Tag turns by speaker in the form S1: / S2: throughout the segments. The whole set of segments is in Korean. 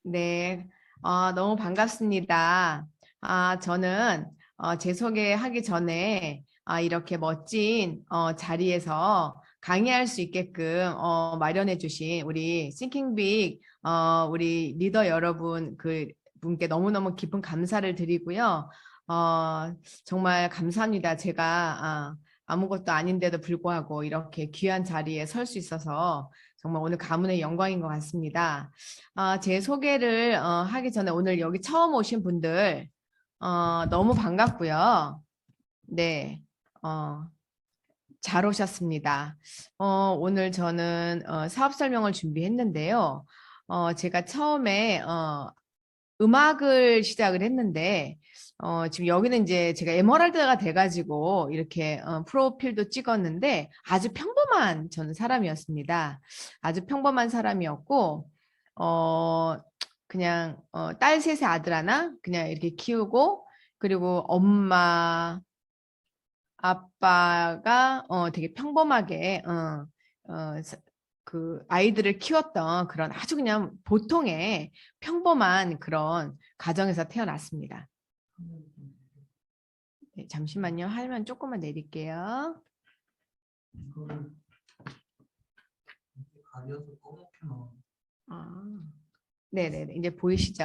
S1: 네, 너무 반갑습니다. 저는 제 소개하기 전에 이렇게 멋진 자리에서 강의할 수 있게끔 마련해 주신 우리 Thinking Big 우리 리더 여러분 그 분께 너무너무 깊은 감사를 드리고요. 정말 감사합니다. 제가 아무것도 아닌데도 불구하고 이렇게 귀한 자리에 설 수 있어서 정말 오늘 가문의 영광인 것 같습니다. 제 소개를 하기 전에 오늘 여기 처음 오신 분들 너무 반갑고요. 네, 잘 오셨습니다. 오늘 저는 사업 설명을 준비했는데요. 제가 처음에 음악을 시작을 했는데 지금 여기는 이제 제가 에메랄드가 돼가지고 이렇게 프로필도 찍었는데 아주 평범한 저는 사람이었습니다. 아주 평범한 사람이었고 그냥 딸 셋의 아들 하나 그냥 이렇게 키우고 그리고 엄마 아빠가 되게 평범하게 그 아이들을 키웠던 그런 아주 그냥 보통의 평범한 그런 가정에서 태어났습니다. 네, 잠시만요. 화면 조금만 내릴게요.
S2: 이거를 가려서 꺼놓게 나와.
S1: 네네, 이제 보이시죠?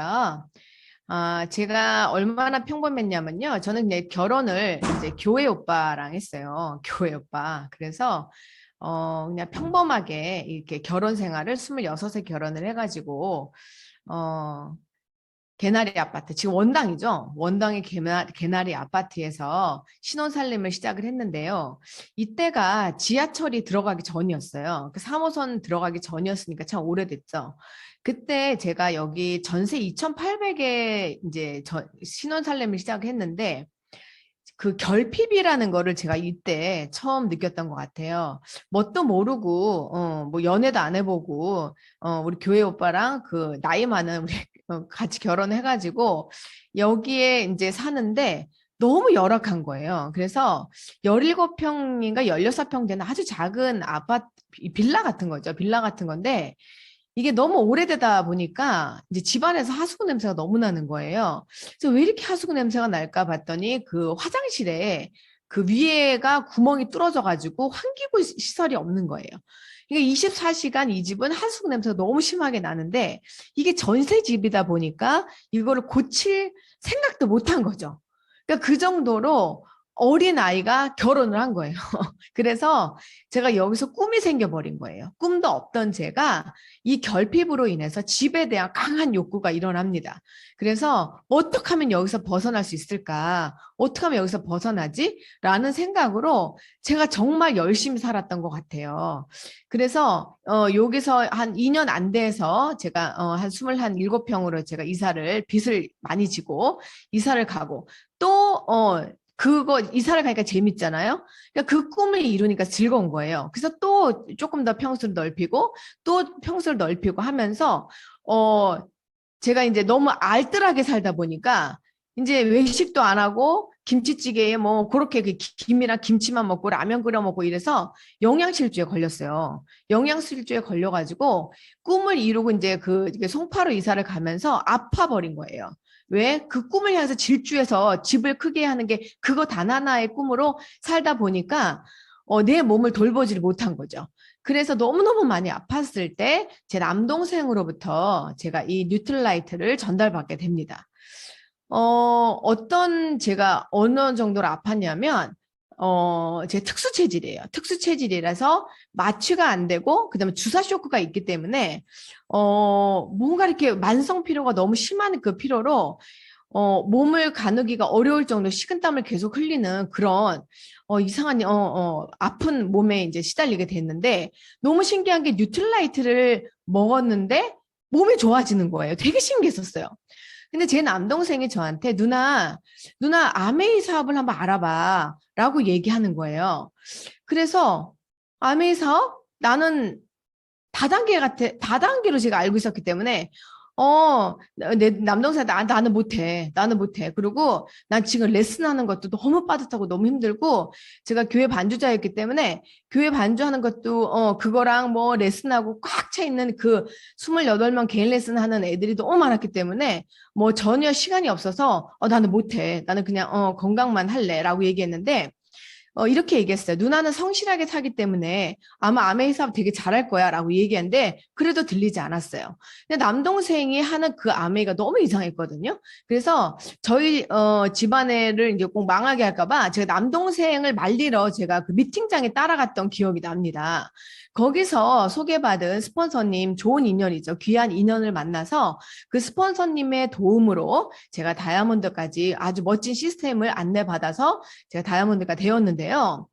S1: 제가 얼마나 평범했냐면요. 저는 이제 결혼을 이제 교회 오빠랑 했어요. 교회 오빠. 그래서 그냥 평범하게 이렇게 결혼 생활을 26에 결혼을 해가지고 개나리 아파트, 지금 원당이죠. 원당의 개나리 아파트에서 신혼살림을 시작을 했는데요. 이때가 지하철이 들어가기 전이었어요. 그 3호선 들어가기 전이었으니까 참 오래됐죠. 그때 제가 여기 전세 2,800에 이제 신혼살림을 시작했는데 그 결핍이라는 거를 제가 이때 처음 느꼈던 것 같아요. 뭣도 모르고 뭐 연애도 안 해보고 우리 교회 오빠랑 그 나이 많은 우리 같이 결혼해가지고 여기에 이제 사는데 너무 열악한 거예요. 그래서 17평인가 16평 되는 아주 작은 아파트 빌라 같은 거죠. 빌라 같은 건데 이게 너무 오래되다 보니까 이제 집안에서 하수구 냄새가 너무 나는 거예요. 그래서 왜 이렇게 하수구 냄새가 날까 봤더니 그 화장실에 그 위에가 구멍이 뚫어져 가지고 환기구 시설이 없는 거예요. 그러니까 24시간 이 집은 하수구 냄새가 너무 심하게 나는데 이게 전세 집이다 보니까 이거를 고칠 생각도 못 한 거죠. 그러니까 그 정도로 어린 아이가 결혼을 한 거예요. 그래서 제가 여기서 꿈이 생겨버린 거예요. 꿈도 없던 제가 이 결핍으로 인해서 집에 대한 강한 욕구가 일어납니다. 그래서 어떻게 하면 여기서 벗어날 수 있을까? 어떻게 하면 여기서 벗어나지? 라는 생각으로 제가 정말 열심히 살았던 것 같아요. 그래서 여기서 한 2년 안 돼서 제가 한 27평으로 제가 이사를 빚을 많이 지고 이사를 가고 또 그거 이사를 가니까 재밌잖아요. 그러니까 그 꿈을 이루니까 즐거운 거예요. 그래서 또 조금 더 평수를 넓히고 또 평수를 넓히고 하면서 제가 이제 너무 알뜰하게 살다 보니까 이제 외식도 안 하고 김치찌개에 뭐 그렇게 그 김이랑 김치만 먹고 라면 끓여 먹고 이래서 영양실조에 걸렸어요. 영양실조에 걸려가지고 꿈을 이루고 이제 그 송파로 이사를 가면서 아파버린 거예요. 왜? 그 꿈을 향해서 질주해서 집을 크게 하는 게 그거 단 하나의 꿈으로 살다 보니까 내 몸을 돌보지를 못한 거죠. 그래서 너무너무 많이 아팠을 때 제 남동생으로부터 제가 이 뉴트라이트를 전달받게 됩니다. 어떤 제가 어느 정도로 아팠냐면 제 특수 체질이에요. 특수 체질이라서 마취가 안 되고 그다음에 주사 쇼크가 있기 때문에 뭔가 이렇게 만성 피로가 너무 심한 그 피로로 몸을 가누기가 어려울 정도 식은땀을 계속 흘리는 그런 이상한 아픈 몸에 이제 시달리게 됐는데 너무 신기한 게 뉴트라이트를 먹었는데 몸이 좋아지는 거예요. 되게 신기했었어요. 근데 제 남동생이 저한테 누나 아메이 사업을 한번 알아봐 라고 얘기하는 거예요. 그래서 아메이 사업? 나는 다단계로 제가 알고 있었기 때문에 내 남동생한테 나는 못해. 나는 못해. 그리고 난 지금 레슨하는 것도 너무 빠듯하고 너무 힘들고 제가 교회 반주자였기 때문에 교회 반주하는 것도 그거랑 뭐 레슨하고 꽉 차 있는 그 28명 개인 레슨하는 애들이 너무 많았기 때문에 뭐 전혀 시간이 없어서 나는 못해. 나는 그냥 건강만 할래라고 얘기했는데 이렇게 얘기했어요. 누나는 성실하게 살기 때문에 아마 아메이 사업 되게 잘할 거야 라고 얘기했는데 그래도 들리지 않았어요. 근데 남동생이 하는 그 아메이가 너무 이상했거든요. 그래서 저희 집안애를 이제 꼭 망하게 할까 봐 제가 남동생을 말리러 제가 그 미팅장에 따라갔던 기억이 납니다. 거기서 소개받은 스폰서님 좋은 인연이죠. 귀한 인연을 만나서 그 스폰서님의 도움으로 제가 다이아몬드까지 아주 멋진 시스템을 안내받아서 제가 다이아몬드가 되었는데요.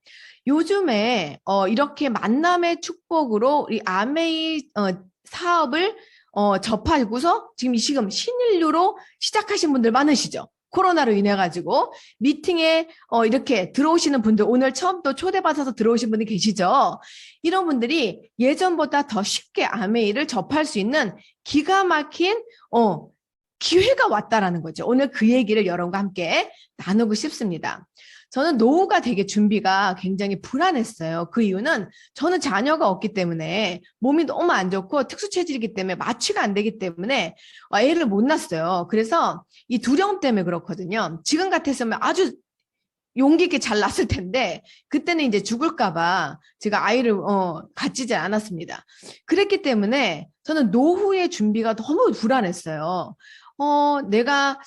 S1: 요즘에 이렇게 만남의 축복으로 우리 아메이 사업을 접하고서 지금 신인류로 시작하신 분들 많으시죠? 코로나로 인해 가지고 미팅에 이렇게 들어오시는 분들 오늘 처음 또 초대받아서 들어오신 분들 계시죠? 이런 분들이 예전보다 더 쉽게 아메이를 접할 수 있는 기가 막힌 기회가 왔다라는 거죠. 오늘 그 얘기를 여러분과 함께 나누고 싶습니다. 저는 노후가 되게 준비가 굉장히 불안했어요. 그 이유는 저는 자녀가 없기 때문에 몸이 너무 안 좋고 특수 체질이기 때문에 마취가 안 되기 때문에 애를 못 낳았어요. 그래서 이 두려움 때문에 그렇거든요. 지금 같았으면 아주 용기 있게 잘 낳았을 텐데 그때는 이제 죽을까 봐 제가 아이를 갖지지 않았습니다. 그랬기 때문에 저는 노후의 준비가 너무 불안했어요. 내가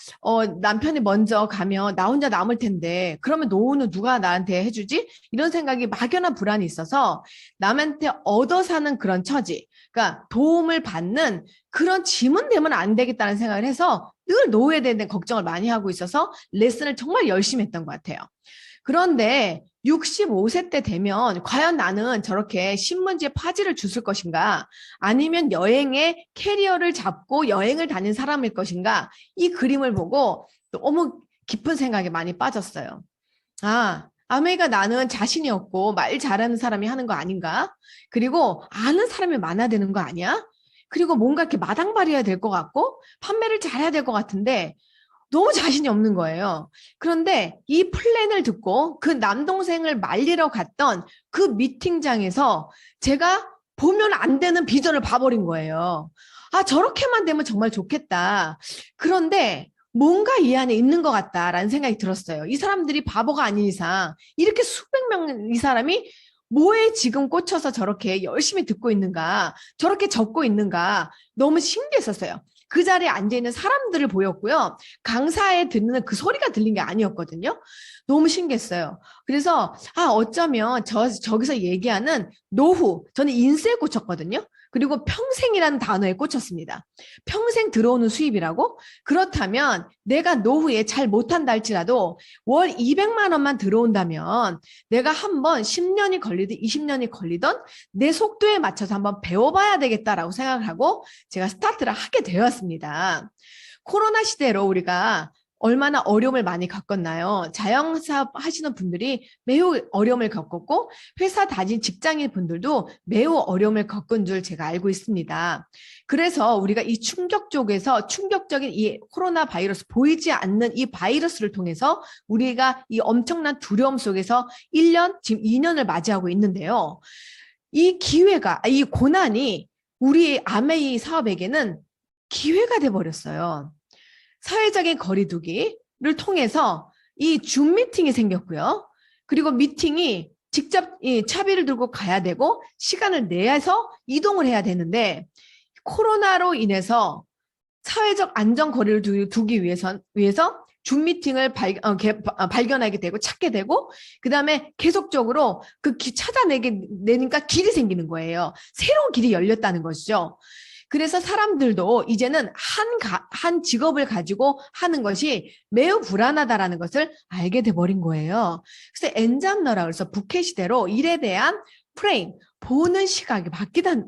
S1: 남편이 먼저 가면 나 혼자 남을 텐데 그러면 노후는 누가 나한테 해주지? 이런 생각이 막연한 불안이 있어서 남한테 얻어 사는 그런 처지, 그러니까 도움을 받는 그런 짐은 되면 안 되겠다는 생각을 해서 늘 노후에 대한 걱정을 많이 하고 있어서 레슨을 정말 열심히 했던 것 같아요. 그런데 65세 때 되면 과연 나는 저렇게 신문지에 파지를 주술 것인가 아니면 여행의 캐리어를 잡고 여행을 다닌 사람일 것인가 이 그림을 보고 너무 깊은 생각에 많이 빠졌어요. 아메이가 나는 자신이 없고 말 잘하는 사람이 하는 거 아닌가? 그리고 아는 사람이 많아야 되는 거 아니야? 그리고 뭔가 이렇게 마당발이어야 될 것 같고 판매를 잘해야 될 것 같은데 너무 자신이 없는 거예요. 그런데 이 플랜을 듣고 그 남동생을 말리러 갔던 그 미팅장에서 제가 보면 안 되는 비전을 봐버린 거예요. 저렇게만 되면 정말 좋겠다. 그런데 뭔가 이 안에 있는 것 같다라는 생각이 들었어요. 이 사람들이 바보가 아닌 이상 이렇게 수백 명 이 사람이 뭐에 지금 꽂혀서 저렇게 열심히 듣고 있는가, 저렇게 적고 있는가 너무 신기했었어요. 그 자리에 앉아있는 사람들을 보였고요. 강사에 듣는 그 소리가 들린 게 아니었거든요. 너무 신기했어요. 그래서 어쩌면 저기서 얘기하는 노후, 저는 인생에 꽂혔거든요. 그리고 평생이라는 단어에 꽂혔습니다. 평생 들어오는 수입이라고? 그렇다면 내가 노후에 잘 못한다 할지라도 월 200만 원만 들어온다면 내가 한번 10년이 걸리든 20년이 걸리든 내 속도에 맞춰서 한번 배워봐야 되겠다라고 생각을 하고 제가 스타트를 하게 되었습니다. 코로나 시대로 우리가 얼마나 어려움을 많이 겪었나요? 자영사업 하시는 분들이 매우 어려움을 겪었고 회사 다닌 직장인 분들도 매우 어려움을 겪은 줄 제가 알고 있습니다. 그래서 우리가 이 충격 쪽에서 충격적인 이 코로나 바이러스, 보이지 않는 이 바이러스를 통해서 우리가 이 엄청난 두려움 속에서 1년, 지금 2년을 맞이하고 있는데요. 이 기회가, 이 고난이 우리 아메이 사업에게는 기회가 돼버렸어요. 사회적인 거리두기를 통해서 이 줌 미팅이 생겼고요. 그리고 미팅이 직접 차비를 들고 가야 되고 시간을 내서 이동을 해야 되는데 코로나로 인해서 사회적 안전거리를 두기 위해서 줌 미팅을 발견하게 되고 찾게 되고 그다음에 계속적으로 찾아내니까 길이 생기는 거예요. 새로운 길이 열렸다는 것이죠. 그래서 사람들도 이제는 한 직업을 가지고 하는 것이 매우 불안하다라는 것을 알게 돼버린 거예요. 그래서 엔잡너라 그래서 부캐 시대로 일에 대한 프레임, 보는 시각이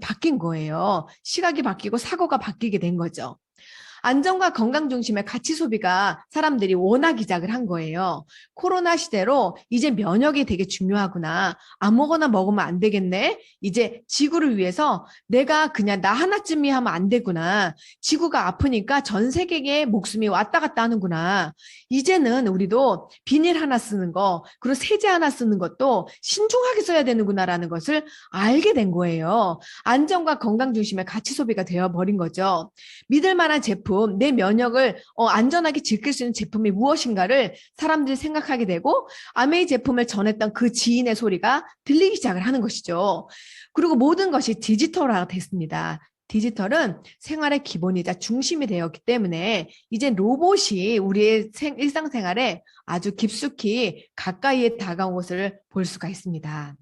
S1: 바뀐 거예요. 시각이 바뀌고 사고가 바뀌게 된 거죠. 안전과 건강 중심의 가치 소비가 사람들이 원하기작을 한 거예요. 코로나 시대로 이제 면역이 되게 중요하구나. 아무거나 먹으면 안 되겠네. 이제 지구를 위해서 내가 그냥 나 하나쯤이 하면 안 되구나. 지구가 아프니까 전 세계의 목숨이 왔다 갔다 하는구나. 이제는 우리도 비닐 하나 쓰는 거, 그리고 세제 하나 쓰는 것도 신중하게 써야 되는구나라는 것을 알게 된 거예요. 안전과 건강 중심의 가치 소비가 되어버린 거죠. 믿을 만한 제품, 내 면역을 안전하게 지킬 수 있는 제품이 무엇인가를 사람들이 생각하게 되고 아메이 제품을 전했던 그 지인의 소리가 들리기 시작을 하는 것이죠. 그리고 모든 것이 디지털화가 됐습니다. 디지털은 생활의 기본이자 중심이 되었기 때문에 이제 로봇이 우리의 일상생활에 아주 깊숙이 가까이에 다가온 것을 볼 수가 있습니다.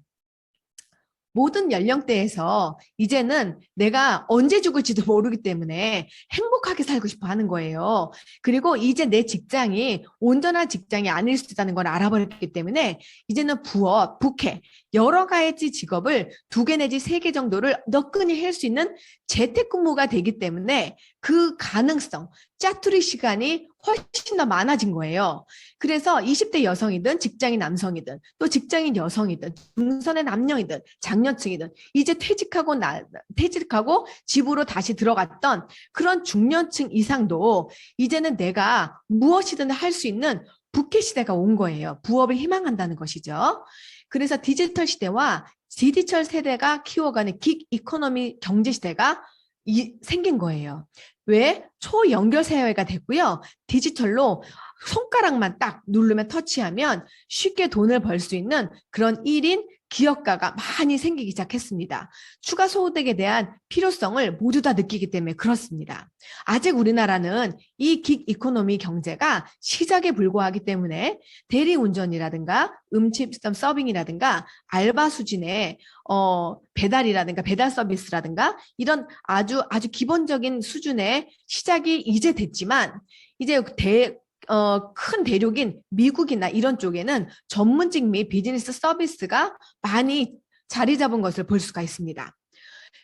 S1: 모든 연령대에서 이제는 내가 언제 죽을지도 모르기 때문에 행복하게 살고 싶어 하는 거예요. 그리고 이제 내 직장이 온전한 직장이 아닐 수 있다는 걸 알아버렸기 때문에 이제는 부업, 부캐, 여러 가지 직업을 2개 내지 3개 정도를 너끈히 할 수 있는 재택근무가 되기 때문에 그 가능성, 짜투리 시간이 훨씬 더 많아진 거예요. 그래서 20대 여성이든 직장인 남성이든 또 직장인 여성이든 중선의 남녀이든 장년층이든 이제 퇴직하고 집으로 다시 들어갔던 그런 중년층 이상도 이제는 내가 무엇이든 할 수 있는 부캐 시대가 온 거예요. 부업을 희망한다는 것이죠. 그래서 디지털 시대와 디지털 세대가 키워가는 긱 이코노미 경제 시대가 생긴 거예요. 왜? 초연결 사회가 됐고요. 디지털로 손가락만 딱 누르면 터치하면 쉽게 돈을 벌 수 있는 그런 1인 기업가가 많이 생기기 시작했습니다. 추가 소득에 대한 필요성을 모두 다 느끼기 때문에 그렇습니다. 아직 우리나라는 이 긱 이코노미 경제가 시작에 불과하기 때문에 대리운전이라든가 음식 서빙이라든가 알바 수준의 배달이라든가 배달 서비스라든가 이런 아주 기본적인 수준의 시작이 이제 됐지만 이제 큰 대륙인 미국이나 이런 쪽에는 전문직 및 비즈니스 서비스가 많이 자리 잡은 것을 볼 수가 있습니다.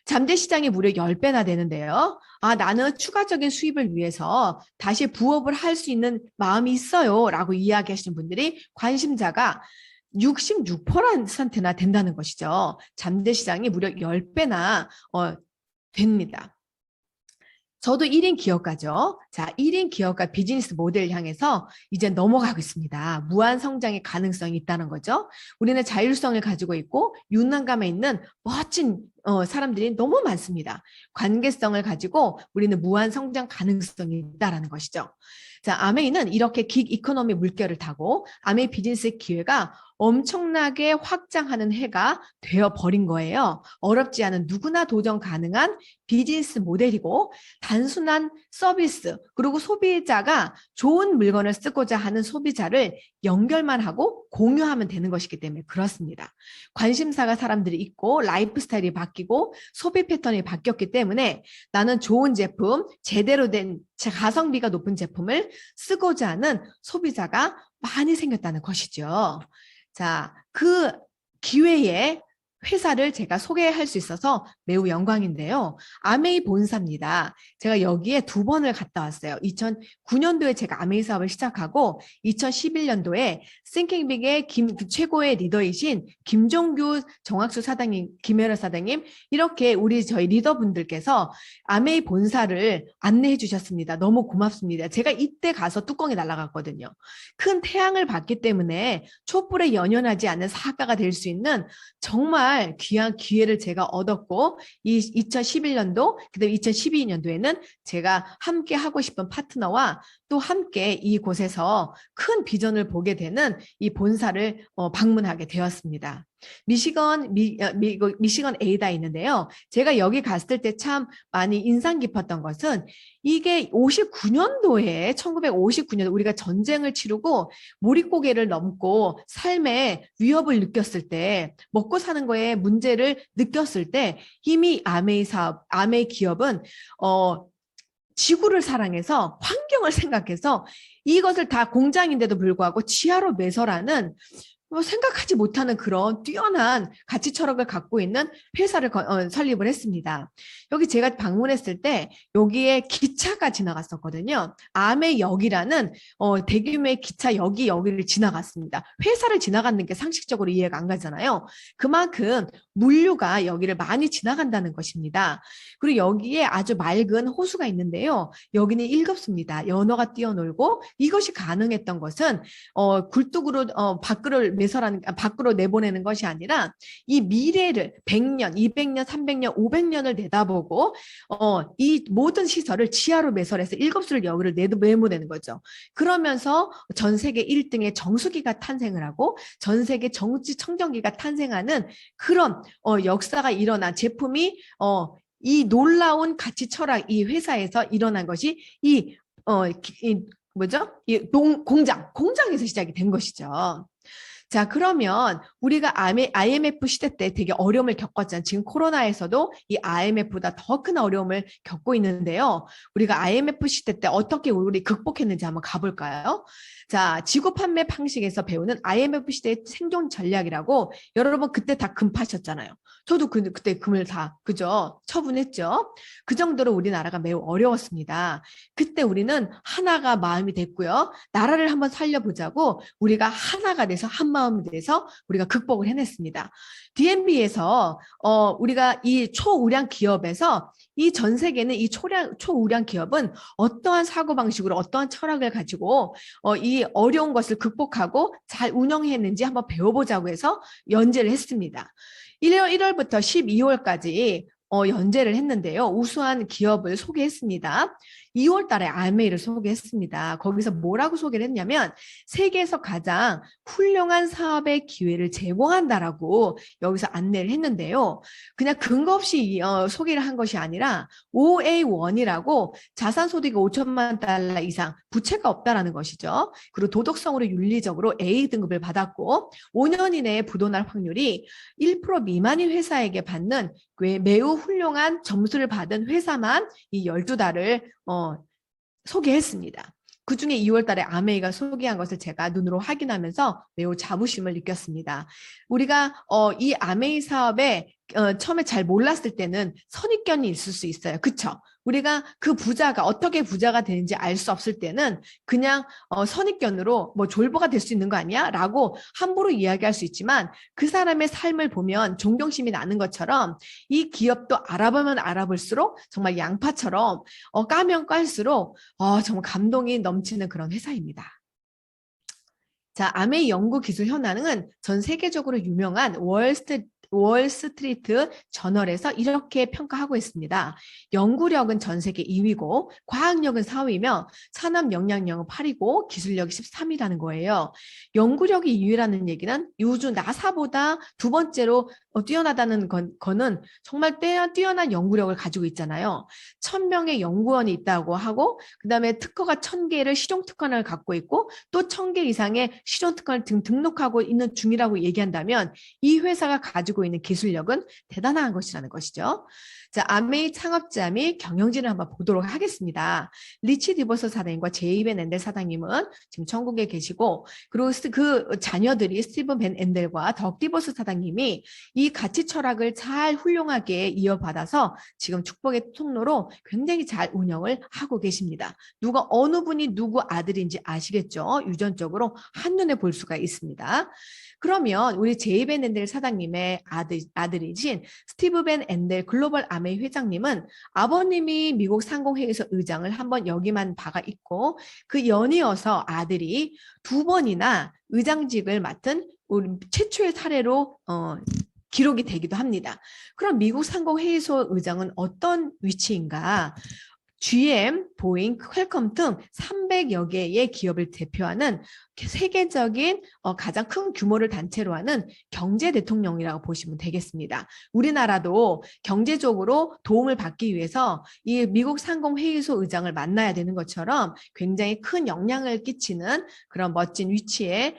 S1: 잠재 시장이 무려 10배나 되는데요. 나는 추가적인 수입을 위해서 다시 부업을 할 수 있는 마음이 있어요. 라고 이야기하시는 분들이 관심자가 66%나 된다는 것이죠. 잠재 시장이 무려 10배나 됩니다. 저도 1인 기업가죠. 자, 1인 기업가 비즈니스 모델을 향해서 이제 넘어가고 있습니다. 무한 성장의 가능성이 있다는 거죠. 우리는 자율성을 가지고 있고 윤난감에 있는 멋진 사람들이 너무 많습니다. 관계성을 가지고 우리는 무한 성장 가능성이 있다는 것이죠. 자, 아메이는 이렇게 긱 이코노미 물결을 타고 아메이 비즈니스 기회가 엄청나게 확장하는 해가 되어버린 거예요. 어렵지 않은 누구나 도전 가능한 비즈니스 모델이고 단순한 서비스 그리고 소비자가 좋은 물건을 쓰고자 하는 소비자를 연결만 하고 공유하면 되는 것이기 때문에 그렇습니다. 관심사가 사람들이 있고 라이프 스타일이 바뀌고 소비 패턴이 바뀌었기 때문에 나는 좋은 제품, 제대로 된 가성비가 높은 제품을 쓰고자 하는 소비자가 많이 생겼다는 것이죠. 자, 그 기회에 회사를 제가 소개할 수 있어서 매우 영광인데요. 아메이 본사입니다. 제가 여기에 2번을 갔다 왔어요. 2009년도에 제가 아메이 사업을 시작하고 2011년도에 싱킹빅의 최고의 리더이신 김종규 정학수 사장님, 김혜라 사장님 이렇게 저희 리더분들께서 아메이 본사를 안내해 주셨습니다. 너무 고맙습니다. 제가 이때 가서 뚜껑이 날아갔거든요. 큰 태양을 받기 때문에 촛불에 연연하지 않는 사학가가 될 수 있는 정말 귀한 기회를 제가 얻었고 이 2011년도 그다음에 2012년도에는 제가 함께 하고 싶은 파트너와 또 함께 이곳에서 큰 비전을 보게 되는 이 본사를 방문하게 되었습니다. 미시건 A다에 있는데요. 제가 여기 갔을 때 참 많이 인상 깊었던 것은 이게 59년도에 1959년 우리가 전쟁을 치르고 몰입고개를 넘고 삶의 위협을 느꼈을 때 먹고 사는 거에 문제를 느꼈을 때 이미 아메이 기업은 지구를 사랑해서 환경을 생각해서 이것을 다 공장인데도 불구하고 지하로 매설하는 뭐 생각하지 못하는 그런 뛰어난 가치 철학을 갖고 있는 회사를 설립을 했습니다. 여기 제가 방문했을 때 여기에 기차가 지나갔었거든요. 아메역이라는 대규모의 기차 여기를 지나갔습니다. 회사를 지나가는 게 상식적으로 이해가 안 가잖아요. 그만큼 물류가 여기를 많이 지나간다는 것입니다. 그리고 여기에 아주 맑은 호수가 있는데요. 여기는 일급수입니다. 연어가 뛰어놀고 이것이 가능했던 것은 굴뚝으로 밖으로 내보내는 것이 아니라 이 미래를 100년, 200년, 300년, 500년을 내다보고 이 모든 시설을 지하로 매설해서 일급수를 여기를 내보내는 거죠. 그러면서 전 세계 1등의 정수기가 탄생을 하고 전 세계 정치 청정기가 탄생하는 그런 역사가 일어난 제품이 이 놀라운 가치 철학 이 회사에서 일어난 것이 이 뭐죠? 공장에서 시작이 된 것이죠. 자, 그러면 우리가 IMF 시대 때 되게 어려움을 겪었잖아요. 지금 코로나에서도 이 IMF보다 더 큰 어려움을 겪고 있는데요. 우리가 IMF 시대 때 어떻게 우리 극복했는지 한번 가볼까요? 자, 지구 판매 방식에서 배우는 IMF 시대의 생존 전략이라고 여러분 그때 다 금 파셨잖아요. 저도 그때 금을 다, 그죠? 처분했죠. 그 정도로 우리나라가 매우 어려웠습니다. 그때 우리는 하나가 마음이 됐고요. 나라를 한번 살려보자고 우리가 하나가 돼서 한 마음이 돼서 우리가 극복을 해냈습니다. DNB에서 우리가 이 초우량 기업에서 이 전 세계는 이 초우량 기업은 어떠한 사고방식으로 어떠한 철학을 가지고 이 어려운 것을 극복하고 잘 운영했는지 한번 배워보자고 해서 연재를 했습니다. 1월부터 12월까지 연재를 했는데요. 우수한 기업을 소개했습니다. 2월 달에 아메이를 소개했습니다. 거기서 뭐라고 소개를 했냐면 세계에서 가장 훌륭한 사업의 기회를 제공한다라고 여기서 안내를 했는데요. 그냥 근거 없이 소개를 한 것이 아니라 OA1이라고 자산소득이 5천만 달러 이상 부채가 없다라는 것이죠. 그리고 도덕성으로 윤리적으로 A 등급을 받았고 5년 이내에 부도날 확률이 1% 미만인 회사에게 받는 매우 훌륭한 점수를 받은 회사만 이 12달을 소개했습니다. 그중에 2월 달에 아메이가 소개한 것을 제가 눈으로 확인하면서 매우 자부심을 느꼈습니다. 우리가 이 아메이 사업에 처음에 잘 몰랐을 때는 선입견이 있을 수 있어요. 그렇죠? 우리가 그 부자가 어떻게 부자가 되는지 알 수 없을 때는 그냥 선입견으로 뭐 졸부가 될 수 있는 거 아니야? 라고 함부로 이야기할 수 있지만 그 사람의 삶을 보면 존경심이 나는 것처럼 이 기업도 알아보면 알아볼수록 정말 양파처럼 까면 깔수록 정말 감동이 넘치는 그런 회사입니다. 자, 아메이 연구기술 현황은 전 세계적으로 유명한 월스트리트 저널에서 이렇게 평가하고 있습니다. 연구력은 전 세계 2위고 과학력은 4위며 산업 역량력은 8위고 기술력이 13위라는 거예요. 연구력이 2위라는 얘기는 우주 나사보다 두 번째로 뛰어나다는 거는 정말 뛰어난 연구력을 가지고 있잖아요. 1000명의 연구원이 있다고 하고 그다음에 특허가 1000개를 실용 특허를 갖고 있고 또 1000개 이상의 실용 특허를 등록하고 있는 중이라고 얘기한다면 이 회사가 가지고 있는 기술력은 대단한 것이라는 것이죠. 자, 아메이 창업자 및 경영진을 한번 보도록 하겠습니다. 리치 디버스 사장님과 제이 벤 엔델 사장님은 지금 천국에 계시고 그리고 그 자녀들이 스티븐 벤 엔델과 덕 디버스 사장님이 이 가치 철학을 잘 훌륭하게 이어받아서 지금 축복의 통로로 굉장히 잘 운영을 하고 계십니다. 어느 분이 누구 아들인지 아시겠죠? 유전적으로 한눈에 볼 수가 있습니다. 그러면 우리 제이 벤 엔델 사장님의 아들이신 스티브 벤 엔델 글로벌 아메이 회장님은 아버님이 미국 상공회의소 의장을 한번 역임한 바가 있고 그 연이어서 아들이 2번이나 의장직을 맡은 우리 최초의 사례로 기록이 되기도 합니다. 그럼 미국 상공회의소 의장은 어떤 위치인가? GM, 보잉, 퀄컴 등 300여 개의 기업을 대표하는 세계적인 가장 큰 규모를 단체로 하는 경제 대통령이라고 보시면 되겠습니다. 우리나라도 경제적으로 도움을 받기 위해서 이 미국 상공회의소 의장을 만나야 되는 것처럼 굉장히 큰 영향을 끼치는 그런 멋진 위치의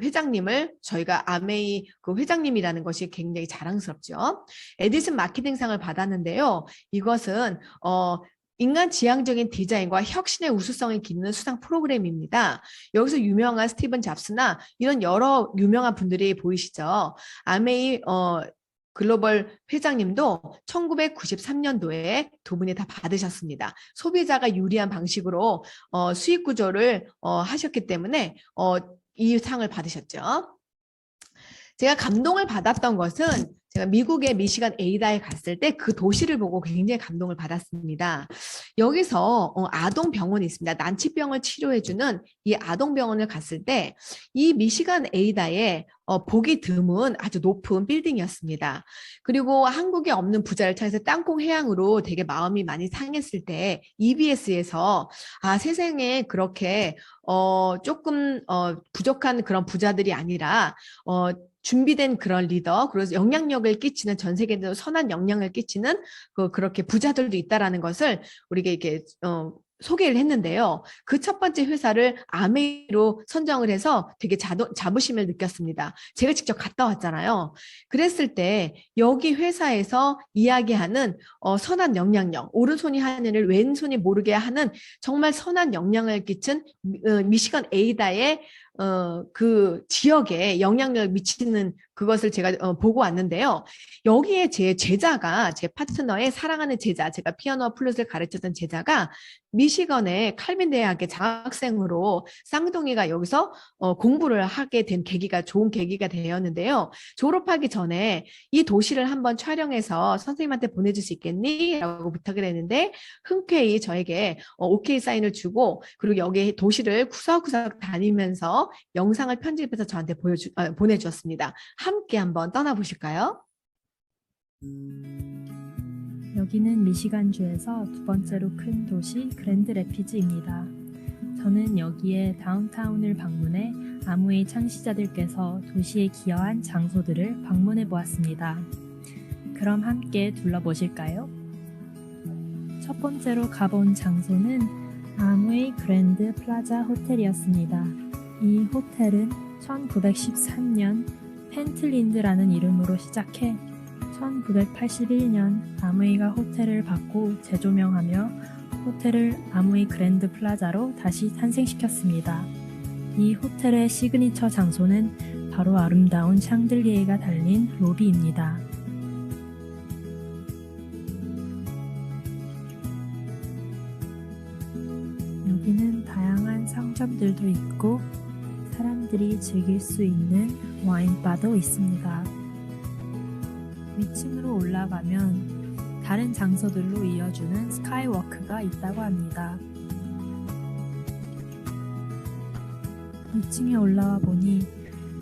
S1: 회장님을 저희가 아메이 그 회장님이라는 것이 굉장히 자랑스럽죠. 에디슨 마케팅상을 받았는데요. 이것은 인간 지향적인 디자인과 혁신의 우수성을 기르는 수상 프로그램입니다. 여기서 유명한 스티븐 잡스나 이런 여러 유명한 분들이 보이시죠? 아메이 글로벌 회장님도 1993년도에 두 분이 다 받으셨습니다. 소비자가 유리한 방식으로 수익 구조를 하셨기 때문에 이 상을 받으셨죠. 제가 감동을 받았던 것은 제가 미국의 미시간 에이다에 갔을 때 그 도시를 보고 굉장히 감동을 받았습니다. 여기서 아동 병원이 있습니다. 난치병을 치료해주는 이 아동 병원을 갔을 때 이 미시간 에이다에 보기 드문 아주 높은 빌딩이었습니다. 그리고 한국에 없는 부자를 찾아서 땅콩 해양으로 되게 마음이 많이 상했을 때 EBS에서 세상에 그렇게 조금 부족한 그런 부자들이 아니라 준비된 그런 리더, 그래서 영향력을 끼치는 전 세계적으로 선한 영향을 끼치는 그렇게 부자들도 있다라는 것을 우리가 이렇게 소개를 했는데요. 그 첫 번째 회사를 아메이로 선정을 해서 되게 자부심을 느꼈습니다. 제가 직접 갔다 왔잖아요. 그랬을 때 여기 회사에서 이야기하는 선한 영향력, 오른손이 하는 일을 왼손이 모르게 하는 정말 선한 영향을 끼친 미시간 에이다의 그 지역에 영향력을 미치는 그것을 제가 보고 왔는데요. 여기에 제 제자가, 제 파트너의 사랑하는 제자, 제가 피아노와 플룻을 가르쳤던 제자가 미시건의 칼빈 대학의 장학생으로 쌍둥이가 여기서 공부를 하게 된 계기가 좋은 계기가 되었는데요. 졸업하기 전에 이 도시를 한번 촬영해서 선생님한테 보내줄 수 있겠니? 라고 부탁을 했는데 흔쾌히 저에게 오케이 사인을 주고 그리고 여기 도시를 구석구석 다니면서 영상을 편집해서 저한테 보내주었습니다. 함께 한번 떠나보실까요?
S3: 여기는 미시간주에서 두 번째로 큰 도시 그랜드 래피즈입니다. 저는 여기에 다운타운을 방문해 아무웨이 창시자들께서 도시에 기여한 장소들을 방문해 보았습니다. 그럼 함께 둘러보실까요? 첫 번째로 가본 장소는 아무웨이 그랜드 플라자 호텔이었습니다. 이 호텔은 1913년 펜틀린드라는 이름으로 시작해 1981년 아무웨이가 호텔을 받고 재조명하며 호텔을 아무웨이 그랜드 플라자로 다시 탄생시켰습니다. 이 호텔의 시그니처 장소는 바로 아름다운 샹들리에가 달린 로비입니다. 여기는 다양한 상점들도 있고 사람들이 즐길 수 있는 와인바도 있습니다. 위층으로 올라가면 다른 장소들로 이어주는 스카이워크가 있다고 합니다. 위층에 올라와 보니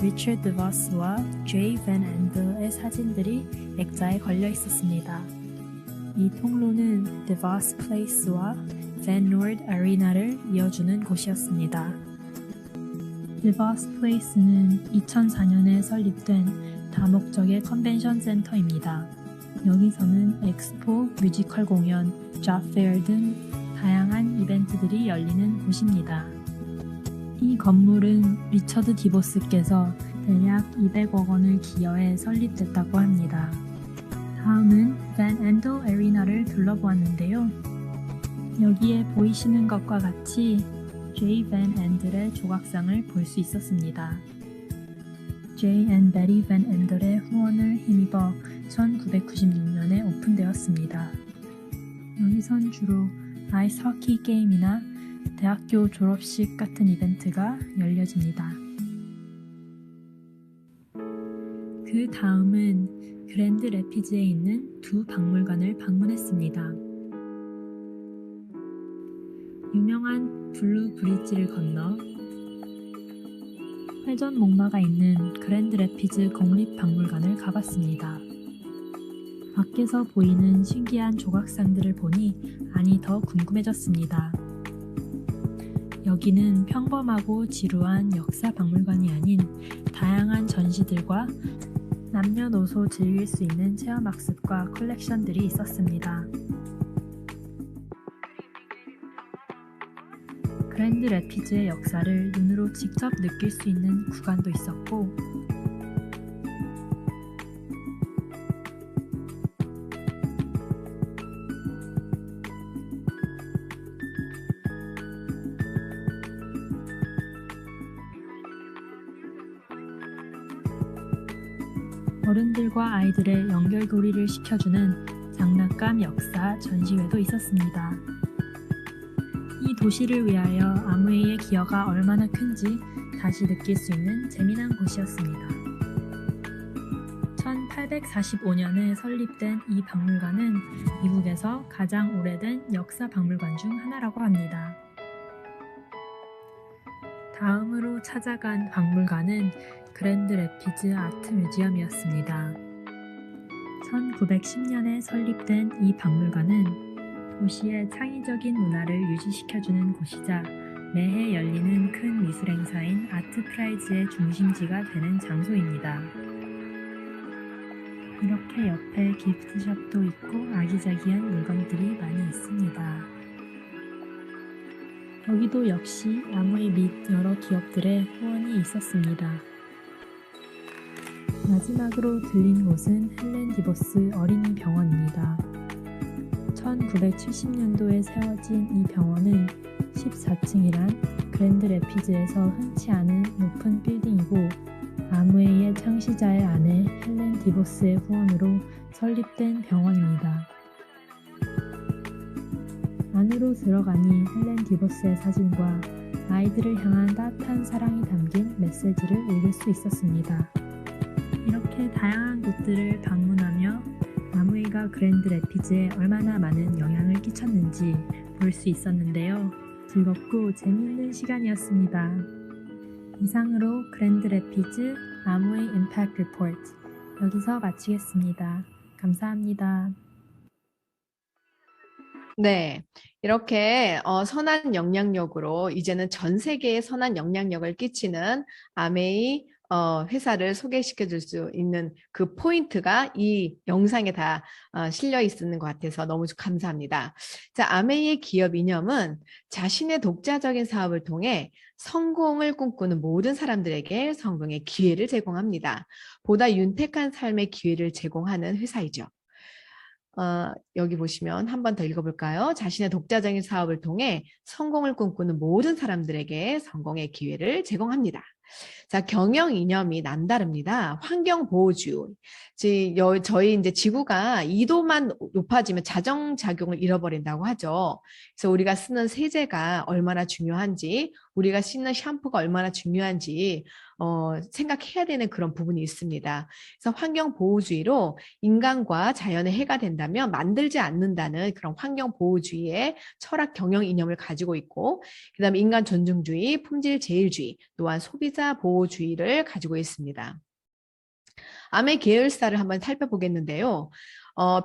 S3: 리처드 드버스와 제이 밴 앤더의 사진들이 액자에 걸려 있었습니다. 이 통로는 드버스 플레이스와 밴 노드 아리나를 이어주는 곳이었습니다. 드버스 플레이스는 2004년에 설립된 다목적의 컨벤션 센터입니다. 여기서는 엑스포, 뮤지컬 공연, 잡 페어 등 다양한 이벤트들이 열리는 곳입니다. 이 건물은 리처드 디보스께서 대략 200억 원을 기여해 설립됐다고 합니다. 다음은 밴 앤더 아리나를 둘러보았는데요. 여기에 보이시는 것과 같이 제이 밴 앤들의 조각상을 볼 수 있었습니다. 제이 앤 베리 밴 앤들의 후원을 힘입어 1996년에 오픈되었습니다. 여기선 주로 아이스 허키 게임이나 대학교 졸업식 같은 이벤트가 열려집니다. 그 다음은 그랜드 래피즈에 있는 두 박물관을 방문했습니다. 유명한 블루 브릿지를 건너 회전 목마가 있는 그랜드 래피즈 국립박물관을 가봤습니다. 밖에서 보이는 신기한 조각상들을 보니 안이 더 궁금해졌습니다. 여기는 평범하고 지루한 역사 박물관이 아닌 다양한 전시들과 남녀노소 즐길 수 있는 체험학습과 컬렉션들이 있었습니다. 그랜드 래피즈의 역사를 눈으로 직접 느낄 수 있는 구간도 있었고 어른들과 아이들의 연결고리를 시켜주는 장난감 역사 전시회도 있었습니다. 이 도시를 위하여 아무웨이의 기여가 얼마나 큰지 다시 느낄 수 있는 재미난 곳이었습니다. 1845년에 설립된 이 박물관은 미국에서 가장 오래된 역사 박물관 중 하나라고 합니다. 다음으로 찾아간 박물관은 그랜드 래피즈 아트 뮤지엄이었습니다. 1910년에 설립된 이 박물관은 도시의 창의적인 문화를 유지시켜주는 곳이자 매해 열리는 큰 미술 행사인 아트 프라이즈의 중심지가 되는 장소입니다. 이렇게 옆에 기프트숍도 있고 아기자기한 물건들이 많이 있습니다. 여기도 역시 아무웨이 및 여러 기업들의 후원이 있었습니다. 마지막으로 들린 곳은 헬렌 디보스 어린이 병원입니다. 1970년도에 세워진 이 병원은 14층이란 그랜드 래피즈에서 흔치 않은 높은 빌딩이고 아무웨이의 창시자의 아내 헬렌 디보스의 후원으로 설립된 병원입니다. 안으로 들어가니 헬렌 디보스의 사진과 아이들을 향한 따뜻한 사랑이 담긴 메시지를 읽을 수 있었습니다. 이렇게 다양한 곳들을 방문하며 아무웨이가 그랜드 래피즈에 얼마나 많은 영향을 끼쳤는지 볼 수 있었는데요. 즐겁고 재미있는 시간이었습니다. 이상으로 그랜드 래피즈 아무웨이 임팩트 리포트 여기서 마치겠습니다. 감사합니다.
S1: 네, 이렇게 선한 영향력으로 이제는 전 세계에 선한 영향력을 끼치는 아메이 회사를 소개시켜 줄 수 있는 그 포인트가 이 영상에 다 실려 있는 것 같아서 너무 감사합니다. 자, 아메이의 기업 이념은 자신의 독자적인 사업을 통해 성공을 꿈꾸는 모든 사람들에게 성공의 기회를 제공합니다. 보다 윤택한 삶의 기회를 제공하는 회사이죠. 여기 보시면 한 번 더 읽어볼까요? 자신의 독자적인 사업을 통해 성공을 꿈꾸는 모든 사람들에게 성공의 기회를 제공합니다. 자, 경영 이념이 남다릅니다. 환경보호주의. 저희 이제 지구가 2도만 높아지면 자정작용을 잃어버린다고 하죠. 그래서 우리가 쓰는 세제가 얼마나 중요한지, 우리가 씻는 샴푸가 얼마나 중요한지 생각해야 되는 그런 부분이 있습니다. 그래서 환경보호주의로 인간과 자연에 해가 된다면 만들지 않는다는 그런 환경보호주의의 철학 경영 이념을 가지고 있고, 그 다음에 인간 존중주의, 품질 제일주의, 또한 소비자 보호주의를 가지고 있습니다. 아메 계열사를 한번 살펴보겠는데요.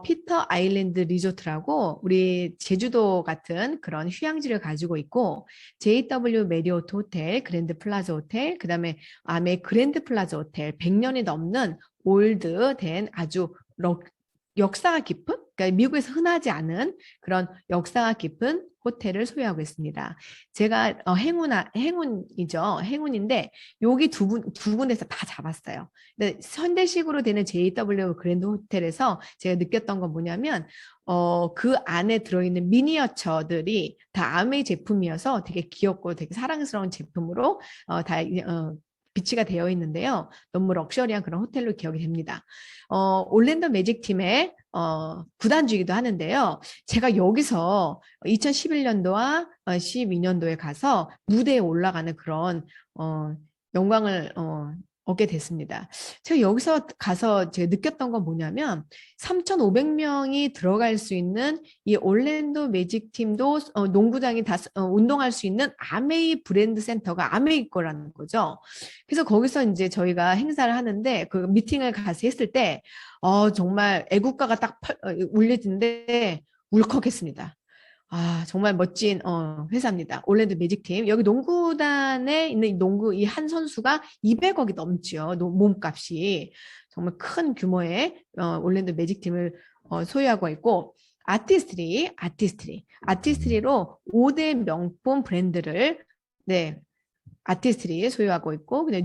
S1: 피터 아일랜드 리조트라고 우리 제주도 같은 그런 휴양지를 가지고 있고, JW 메리오트 호텔, 그랜드 플라자 호텔, 그 다음에 아메 그랜드 플라자 호텔, 100년이 넘는 올드된 아주 역사가 깊은, 그러니까 미국에서 흔하지 않은 그런 역사가 깊은 호텔을 소유하고 있습니다. 제가 행운이죠. 행운인데 여기 두 군데서 다 잡았어요. 근데 현대식으로 되는 JW 그랜드 호텔에서 제가 느꼈던 건 뭐냐면 그 안에 들어있는 미니어처들이 다 아메이 제품이어서 되게 귀엽고 되게 사랑스러운 제품으로 비치가 되어 있는데요. 너무 럭셔리한 그런 호텔로 기억이 됩니다. 올랜도 매직팀의 구단주이기도 하는데요. 제가 여기서 2011년도와 12년도에 가서 무대에 올라가는 그런 영광을 얻게 됐습니다. 제가 여기서 가서 제가 느꼈던 건 뭐냐면 3,500명이 들어갈 수 있는 이 올랜도 매직팀도 농구장이 다 운동할 수 있는 아메이 브랜드 센터가 아메이 거라는 거죠. 그래서 거기서 이제 저희가 행사를 하는데 그 미팅을 가서 했을 때 정말 애국가가 딱 울리는데 울컥했습니다. 정말 멋진 회사입니다. 올랜도 매직팀. 여기 농구단에 있는 이 한 선수가 200억이 넘지요. 몸값이. 정말 큰 규모의 올랜도 매직팀을 소유하고 있고, 아티스트리로 5대 명품 브랜드를 아티스트리 소유하고 있고, 그다음에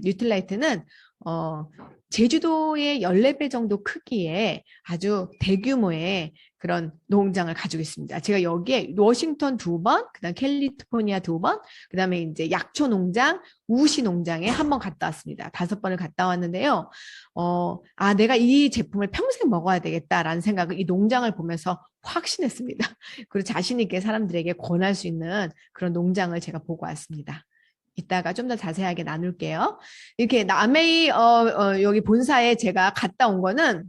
S1: 뉴틀라이트는 제주도의 14배 정도 크기의 아주 대규모의 그런 농장을 가지고 있습니다. 제가 여기에 워싱턴 2번, 그다음 캘리포니아 2번, 그다음에 이제 약초 농장, 우시 농장에 1번 갔다 왔습니다. 5번을 갔다 왔는데요. 내가 이 제품을 평생 먹어야 되겠다라는 생각을 이 농장을 보면서 확신했습니다. 그리고 자신 있게 사람들에게 권할 수 있는 그런 농장을 제가 보고 왔습니다. 이따가 좀 더 자세하게 나눌게요. 이렇게 남해의 여기 본사에 제가 갔다 온 거는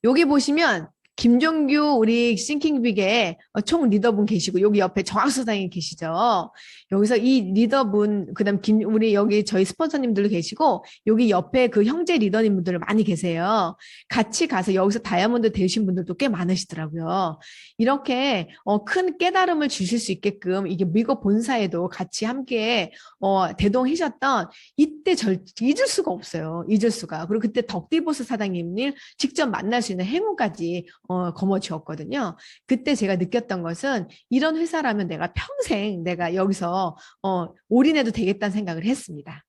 S1: 여기 보시면 김종규 우리 싱킹빅의 총 리더분 계시고 여기 옆에 정학수사장님 계시죠. 여기서 이 리더분 그다음 우리 여기 저희 스폰서님들도 계시고 여기 옆에 그 형제 리더님분들 많이 계세요. 같이 가서 여기서 다이아몬드 되신 분들도 꽤 많으시더라고요. 이렇게 큰 깨달음을 주실 수 있게끔 이게 미국 본사에도 같이 함께 대동하셨던 이때 잊을 수가 없어요. 잊을 수가. 그리고 그때 덕디보스 사장님을 직접 만날 수 있는 행운까지 거머쥐었거든요. 그때 제가 느꼈던 것은 이런 회사라면 내가 평생 내가 여기서 올인해도 되겠다는 생각을 했습니다.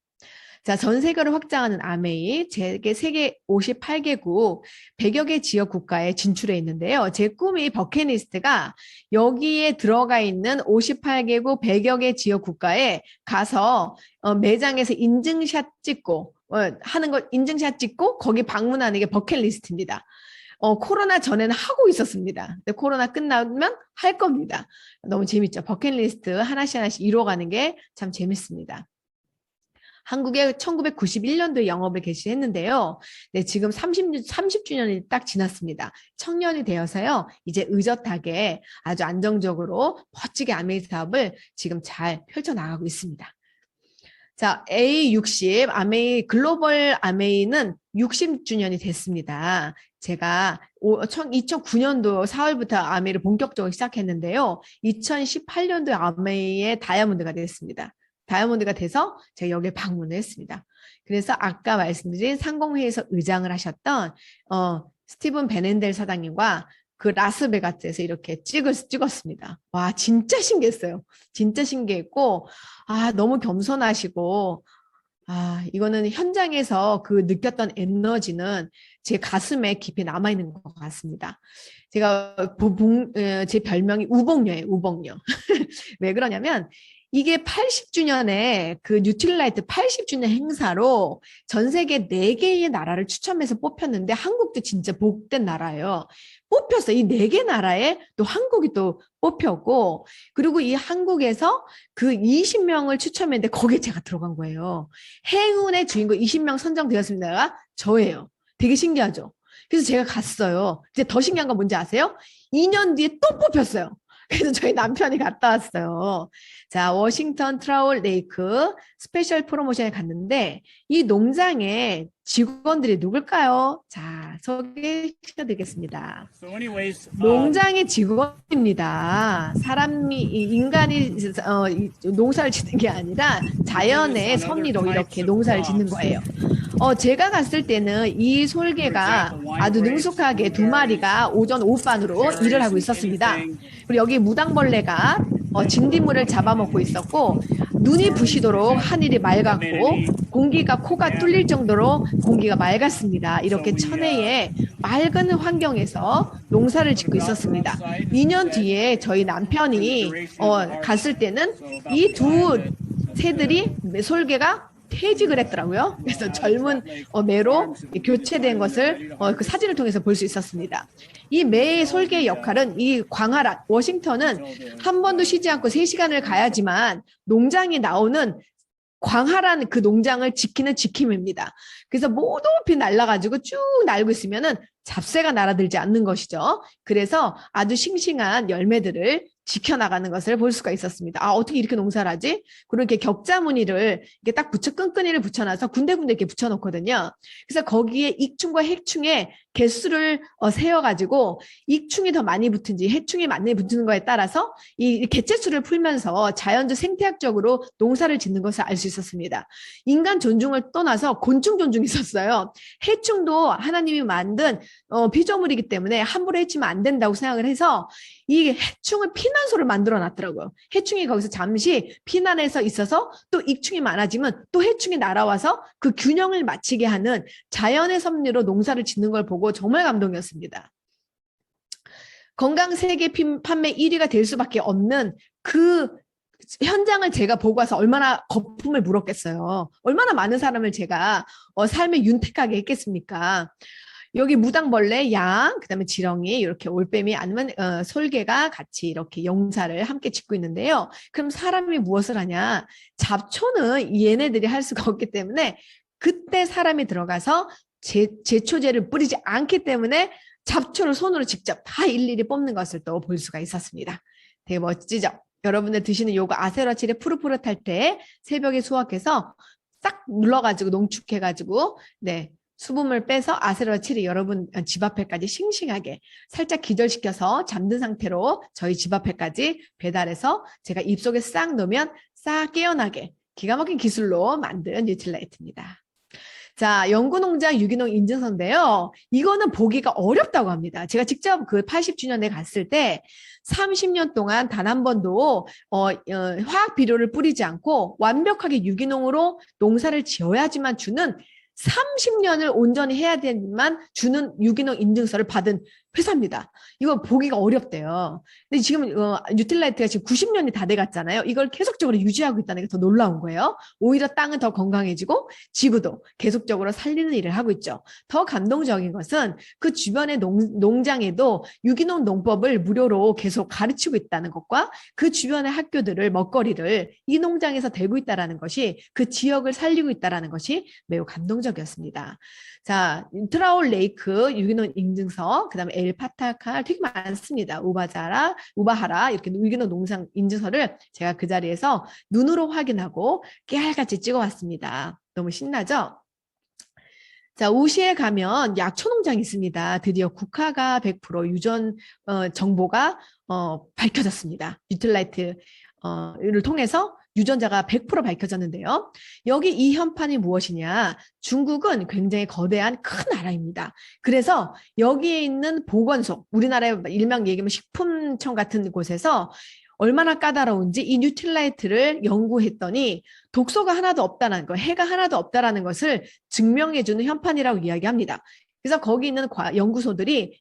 S1: 자, 전 세계로 확장하는 아메이, 세계 58개국 100여 개 지역 국가에 진출해 있는데요. 제 꿈이 버킷리스트가 여기에 들어가 있는 58개국 100여 개 지역 국가에 가서 매장에서 인증샷 찍고 하는 거 인증샷 찍고 거기 방문하는 게 버킷리스트입니다. 코로나 전에는 하고 있었습니다. 근데 코로나 끝나면 할 겁니다. 너무 재밌죠. 버킷리스트 하나씩 이뤄가는 게 참 재밌습니다. 한국에 1991년도에 영업을 개시했는데요. 네, 지금 30주년이 딱 지났습니다. 청년이 되어서요. 이제 의젓하게 아주 안정적으로 멋지게 아메이 사업을 지금 잘 펼쳐나가고 있습니다. 자, A60 아메이 글로벌 아메이는 60주년이 됐습니다. 제가 2009년도 4월부터 아메이를 본격적으로 시작했는데요. 2018년도에 아메이의 다이아몬드가 됐습니다. 다이아몬드가 돼서 제가 여기에 방문을 했습니다. 그래서 아까 말씀드린 상공회의에서 의장을 하셨던 스티븐 베넨델 사장님과 그 라스베가스에서 이렇게 찍었습니다. 와, 진짜 신기했어요. 진짜 신기했고, 너무 겸손하시고, 이거는 현장에서 그 느꼈던 에너지는 제 가슴에 깊이 남아있는 것 같습니다. 제가 제 별명이 우복녀예요, 우복녀. 왜 그러냐면, 이게 80주년에 그 뉴트릴라이트 80주년 행사로 전 세계 4개의 나라를 추첨해서 뽑혔는데 한국도 진짜 복된 나라예요. 뽑혔어요. 이 4개 나라에 또 한국이 또 뽑혔고 그리고 이 한국에서 그 20명을 추첨했는데 거기에 제가 들어간 거예요. 행운의 주인공 20명 선정되었습니다가 저예요. 되게 신기하죠? 그래서 제가 갔어요. 이제 더 신기한 건 뭔지 아세요? 2년 뒤에 또 뽑혔어요. 그래서 저희 남편이 갔다 왔어요. 자, 워싱턴 트라울 레이크 스페셜 프로모션에 갔는데 이 농장의 직원들이 누굴까요? 자, 소개시켜드리겠습니다. 농장의 직원입니다. 인간이 농사를 짓는 게 아니라 자연의 섭리로 이렇게 농사를 짓는 거예요. 제가 갔을 때는 이 솔개가 아주 능숙하게 2마리가 오전 오후반으로 일을 하고 있었습니다. 그리고 여기 무당벌레가 진딧물을 잡아먹고 있었고 눈이 부시도록 하늘이 맑았고 공기가 코가 뚫릴 정도로 공기가 맑았습니다. 이렇게 천혜의 맑은 환경에서 농사를 짓고 있었습니다. 2년 뒤에 저희 남편이 갔을 때는 이 두 새들이 솔개가 퇴직을 했더라고요. 그래서 젊은 매로 교체된 것을 그 사진을 통해서 볼 수 있었습니다. 이 매의 솔개의 역할은 이 광활한 워싱턴은 한 번도 쉬지 않고 3시간을 가야지만 농장이 나오는 광활한 그 농장을 지키는 지킴입니다. 그래서 모든 잎이 날라가지고 쭉 날고 있으면은 잡새가 날아들지 않는 것이죠. 그래서 아주 싱싱한 열매들을 지켜나가는 것을 볼 수가 있었습니다. 어떻게 이렇게 농사를 하지? 그리고 이렇게 격자 무늬를 이렇게 딱 끈끈이를 붙여놔서 군데군데 이렇게 붙여놓거든요. 그래서 거기에 익충과 핵충의 개수를 세어가지고 익충이 더 많이 붙은지 해충이 많이 붙는 거에 따라서 이 개체수를 풀면서 자연적 생태학적으로 농사를 짓는 것을 알 수 있었습니다. 인간 존중을 떠나서 곤충 존중이 있었어요. 해충도 하나님이 만든 피조물이기 때문에 함부로 해치면 안 된다고 생각을 해서 이 해충을 피난소를 만들어 놨더라고요. 해충이 거기서 잠시 피난해서 있어서 또 익충이 많아지면 또 해충이 날아와서 그 균형을 맞추게 하는 자연의 섭리로 농사를 짓는 걸 보고 정말 감동이었습니다. 건강 세계 판매 1위가 될 수밖에 없는 그 현장을 제가 보고 와서 얼마나 거품을 물었겠어요. 얼마나 많은 사람을 제가 삶에 윤택하게 했겠습니까? 여기 무당벌레, 양, 그다음에 지렁이, 이렇게 올빼미 아니면 솔개가 같이 이렇게 영사를 함께 짓고 있는데요. 그럼 사람이 무엇을 하냐? 잡초는 얘네들이 할 수가 없기 때문에 그때 사람이 들어가서 제초제를 뿌리지 않기 때문에 잡초를 손으로 직접 다 일일이 뽑는 것을 또 볼 수가 있었습니다. 되게 멋지죠? 여러분들 드시는 요거 아세라치레 푸릇푸릇할 때 새벽에 수확해서 싹 눌러가지고 농축해가지고 네. 수분을 빼서 아세로치를 여러분 집 앞에까지 싱싱하게 살짝 기절시켜서 잠든 상태로 저희 집 앞에까지 배달해서 제가 입속에 싹 넣으면 싹 깨어나게 기가 막힌 기술로 만든 뉴트라이트입니다. 자, 연구농장 유기농 인증서인데요. 이거는 보기가 어렵다고 합니다. 제가 직접 그 80주년에 갔을 때 30년 동안 단 한 번도 화학 비료를 뿌리지 않고 완벽하게 유기농으로 농사를 지어야지만 주는 30년을 온전히 해야 되지만 주는 유기농 인증서를 받은 회사입니다. 이거 보기가 어렵대요. 근데 지금 뉴트라이트가 지금 90년이 다 돼갔잖아요. 이걸 계속적으로 유지하고 있다는 게 더 놀라운 거예요. 오히려 땅은 더 건강해지고 지구도 계속적으로 살리는 일을 하고 있죠. 더 감동적인 것은 그 주변의 농장에도 유기농 농법을 무료로 계속 가르치고 있다는 것과 그 주변의 학교들을 먹거리를 이 농장에서 대고 있다는 것이 그 지역을 살리고 있다는 것이 매우 감동적이었습니다. 자, 트라울 레이크 유기농 인증서, 그 다음에 엘파타칼 되게 많습니다. 우바하라 이렇게 유기농 농장 인증서를 제가 그 자리에서 눈으로 확인하고 깨알같이 찍어왔습니다. 너무 신나죠? 자, 우시에 가면 약초 농장이 있습니다. 드디어 국화가 100% 유전 정보가 밝혀졌습니다. 뉴트라이트를 통해서 유전자가 100% 밝혀졌는데요. 여기 이 현판이 무엇이냐? 중국은 굉장히 거대한 큰 나라입니다. 그래서 여기에 있는 보건소, 우리나라의 일명 얘기하면 식품청 같은 곳에서 얼마나 까다로운지 이 뉴트라이트를 연구했더니 독소가 하나도 없다는 거, 해가 하나도 없다는 것을 증명해주는 현판이라고 이야기합니다. 그래서 거기 있는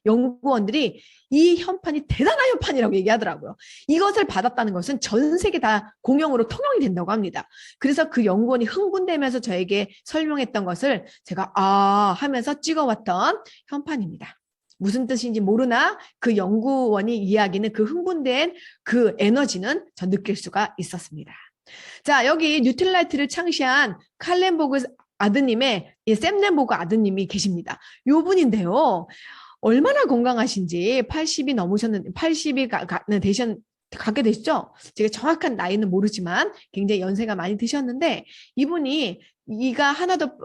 S1: 연구원들이 이 현판이 대단한 현판이라고 얘기하더라고요. 이것을 받았다는 것은 전 세계 다 공용으로 통용이 된다고 합니다. 그래서 그 연구원이 흥분되면서 저에게 설명했던 것을 제가 하면서 찍어왔던 현판입니다. 무슨 뜻인지 모르나 그 연구원이 이야기는 그 흥분된 그 에너지는 전 느낄 수가 있었습니다. 자, 여기 뉴트라이트를 창시한 칼렌보그 아드님의 샘 렌보그 아드님이 계십니다. 요 분인데요. 얼마나 건강하신지 80이 넘으셨는데 80이 갖게 되시죠? 제가 정확한 나이는 모르지만 굉장히 연세가 많이 드셨는데 이분이 이가 하나도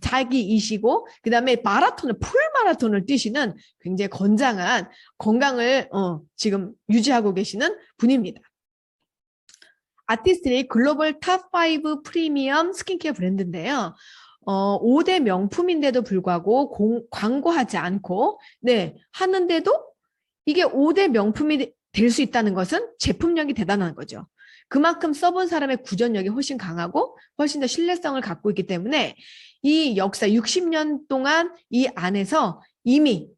S1: 자기이시고 그다음에 풀 마라톤을 뛰시는 굉장히 건장한 건강을 지금 유지하고 계시는 분입니다. 아티스트리 글로벌 탑5 프리미엄 스킨케어 브랜드인데요. 5대 명품인데도 불구하고 광고하지 않고 하는데도 이게 5대 명품이 될 수 있다는 것은 제품력이 대단한 거죠. 그만큼 써본 사람의 구전력이 훨씬 강하고 훨씬 더 신뢰성을 갖고 있기 때문에 이 역사 60년 동안 이 안에서 이미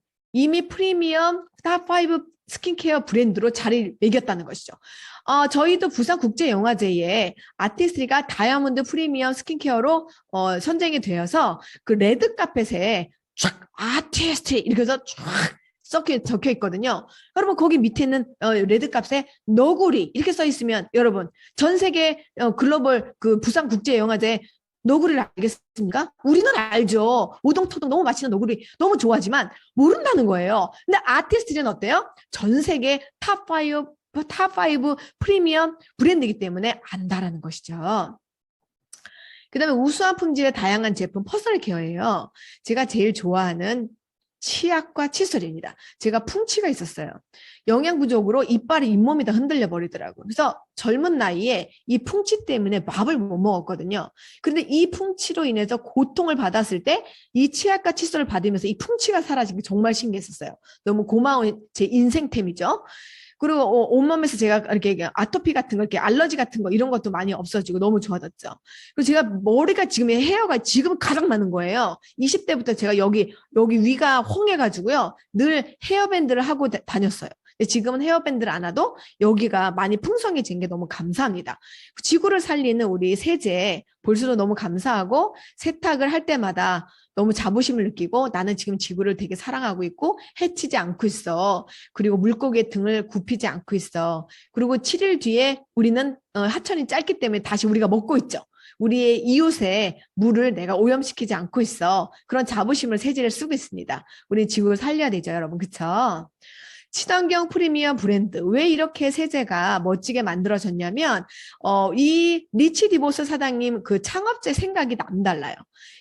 S1: 프리미엄 탑5 스킨케어 브랜드로 자리를 매겼다는 것이죠. 저희도 부산국제영화제에 아티스트리가 다이아몬드 프리미엄 스킨케어로 선정이 되어서 그 레드카펫에 쫙 아티스트리 이렇게 해서 쫙 적혀 있거든요. 여러분 거기 밑에는 레드카펫에 너구리 이렇게 써 있으면 여러분 전 세계 글로벌 그 부산국제영화제 너구리를 알겠습니까? 우리는 알죠. 오동토동 너무 맛있는 너구리 너무 좋아하지만 모른다는 거예요. 근데 아티스트는 어때요? 전 세계 탑5 프리미엄 브랜드이기 때문에 안다라는 것이죠. 그다음에 우수한 품질의 다양한 제품 퍼스널 케어예요. 제가 제일 좋아하는 치약과 칫솔입니다. 제가 풍치가 있었어요. 영양 부족으로 이빨이 잇몸이 다 흔들려 버리더라고요. 그래서 젊은 나이에 이 풍치 때문에 밥을 못 먹었거든요. 그런데 이 풍치로 인해서 고통을 받았을 때 이 치약과 칫솔을 받으면서 이 풍치가 사라진 게 정말 신기했었어요. 너무 고마운 제 인생템이죠. 그리고 온몸에서 제가 이렇게 아토피 같은 거, 이렇게 알러지 같은 거 이런 것도 많이 없어지고 너무 좋아졌죠. 그리고 제가 머리가 지금 헤어가 지금 가장 많은 거예요. 20대부터 제가 여기 위가 홍해가지고요. 늘 헤어밴드를 하고 다녔어요. 근데 지금은 헤어밴드를 안 하도 여기가 많이 풍성해진 게 너무 감사합니다. 지구를 살리는 우리 세제 볼수록 너무 감사하고 세탁을 할 때마다 너무 자부심을 느끼고 나는 지금 지구를 되게 사랑하고 있고 해치지 않고 있어. 그리고 물고기의 등을 굽히지 않고 있어. 그리고 7일 뒤에 우리는 하천이 짧기 때문에 다시 우리가 먹고 있죠. 우리의 이웃의 물을 내가 오염시키지 않고 있어. 그런 자부심을 세제를 쓰고 있습니다. 우리 지구를 살려야 되죠, 여러분. 그쵸? 친환경 프리미엄 브랜드. 왜 이렇게 세제가 멋지게 만들어졌냐면 이 리치 디보스 사장님 그 창업자 생각이 남달라요.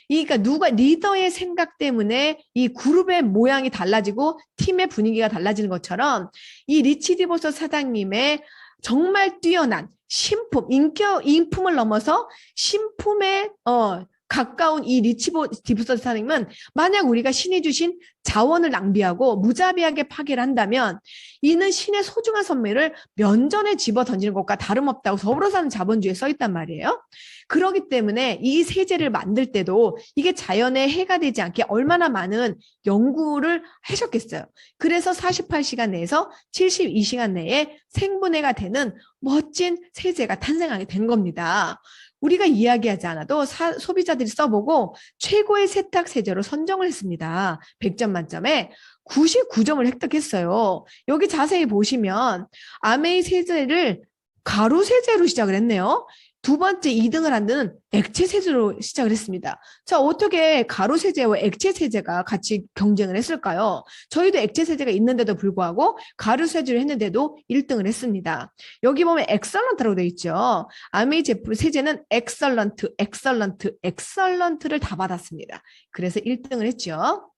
S1: 그러니까 누가 리더의 생각 때문에 이 그룹의 모양이 달라지고 팀의 분위기가 달라지는 것처럼 이 리치 디보스 사장님의 정말 뛰어난 신품, 인품을 넘어서 신품에 가까운 이 디보스 사장님은 만약 우리가 신이 주신 자원을 낭비하고 무자비하게 파괴를 한다면 이는 신의 소중한 선물을 면전에 집어 던지는 것과 다름없다고 더불어 사는 자본주의에 써 있단 말이에요. 그렇기 때문에 이 세제를 만들 때도 이게 자연에 해가 되지 않게 얼마나 많은 연구를 하셨겠어요. 그래서 48시간 내에서 72시간 내에 생분해가 되는 멋진 세제가 탄생하게 된 겁니다. 우리가 이야기하지 않아도 소비자들이 써보고 최고의 세탁 세제로 선정을 했습니다. 100점 만점에 99점을 획득했어요. 여기 자세히 보시면 아메이 세제를 가루 세제로 시작을 했네요. 두 번째 2등을 한 데는 액체 세제로 시작을 했습니다. 자, 어떻게 가루 세제와 액체 세제가 같이 경쟁을 했을까요? 저희도 액체 세제가 있는데도 불구하고 가루 세제를 했는데도 1등을 했습니다. 여기 보면 엑설런트라고 되어 있죠. 아메이 제품 세제는 엑설런트를 다 받았습니다. 그래서 1등을 했죠.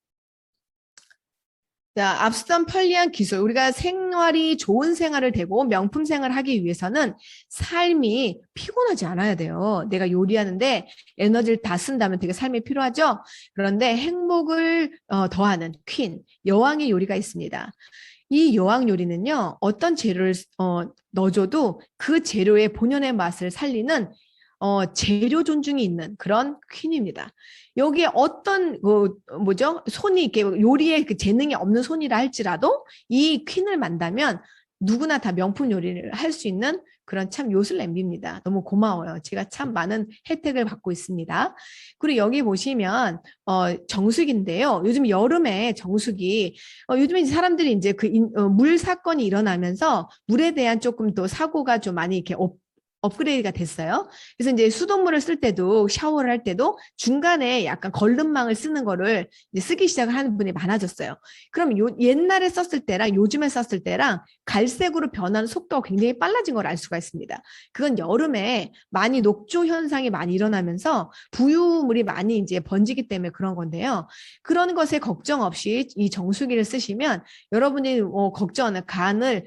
S1: 자, 앞선 편리한 기술. 우리가 생활이 좋은 생활을 되고 명품 생활을 하기 위해서는 삶이 피곤하지 않아야 돼요. 내가 요리하는데 에너지를 다 쓴다면 되게 삶이 필요하죠. 그런데 행복을 더하는 퀸, 여왕의 요리가 있습니다. 이 여왕 요리는요, 어떤 재료를 넣어줘도 그 재료의 본연의 맛을 살리는 재료 존중이 있는 그런 퀸입니다. 여기에 어떤 손이 이렇게 요리에 그 재능이 없는 손이라 할지라도 이 퀸을 만나면 누구나 다 명품 요리를 할 수 있는 그런 참 요술냄비입니다. 너무 고마워요. 제가 참 많은 혜택을 받고 있습니다. 그리고 여기 보시면 정수기인데요. 요즘 여름에 정수기 요즘에 사람들이 이제 물 사건이 일어나면서 물에 대한 조금 더 사고가 좀 많이 이렇게 업그레이드가 됐어요. 그래서 이제 수돗물을 쓸 때도 샤워를 할 때도 중간에 약간 걸름망을 쓰는 거를 이제 쓰기 시작을 하는 분이 많아졌어요. 그럼 옛날에 썼을 때랑 요즘에 썼을 때랑 갈색으로 변하는 속도가 굉장히 빨라진 걸 알 수가 있습니다. 그건 여름에 많이 녹조 현상이 많이 일어나면서 부유물이 많이 이제 번지기 때문에 그런 건데요. 그런 것에 걱정 없이 이 정수기를 쓰시면 여러분이 걱정하는 간을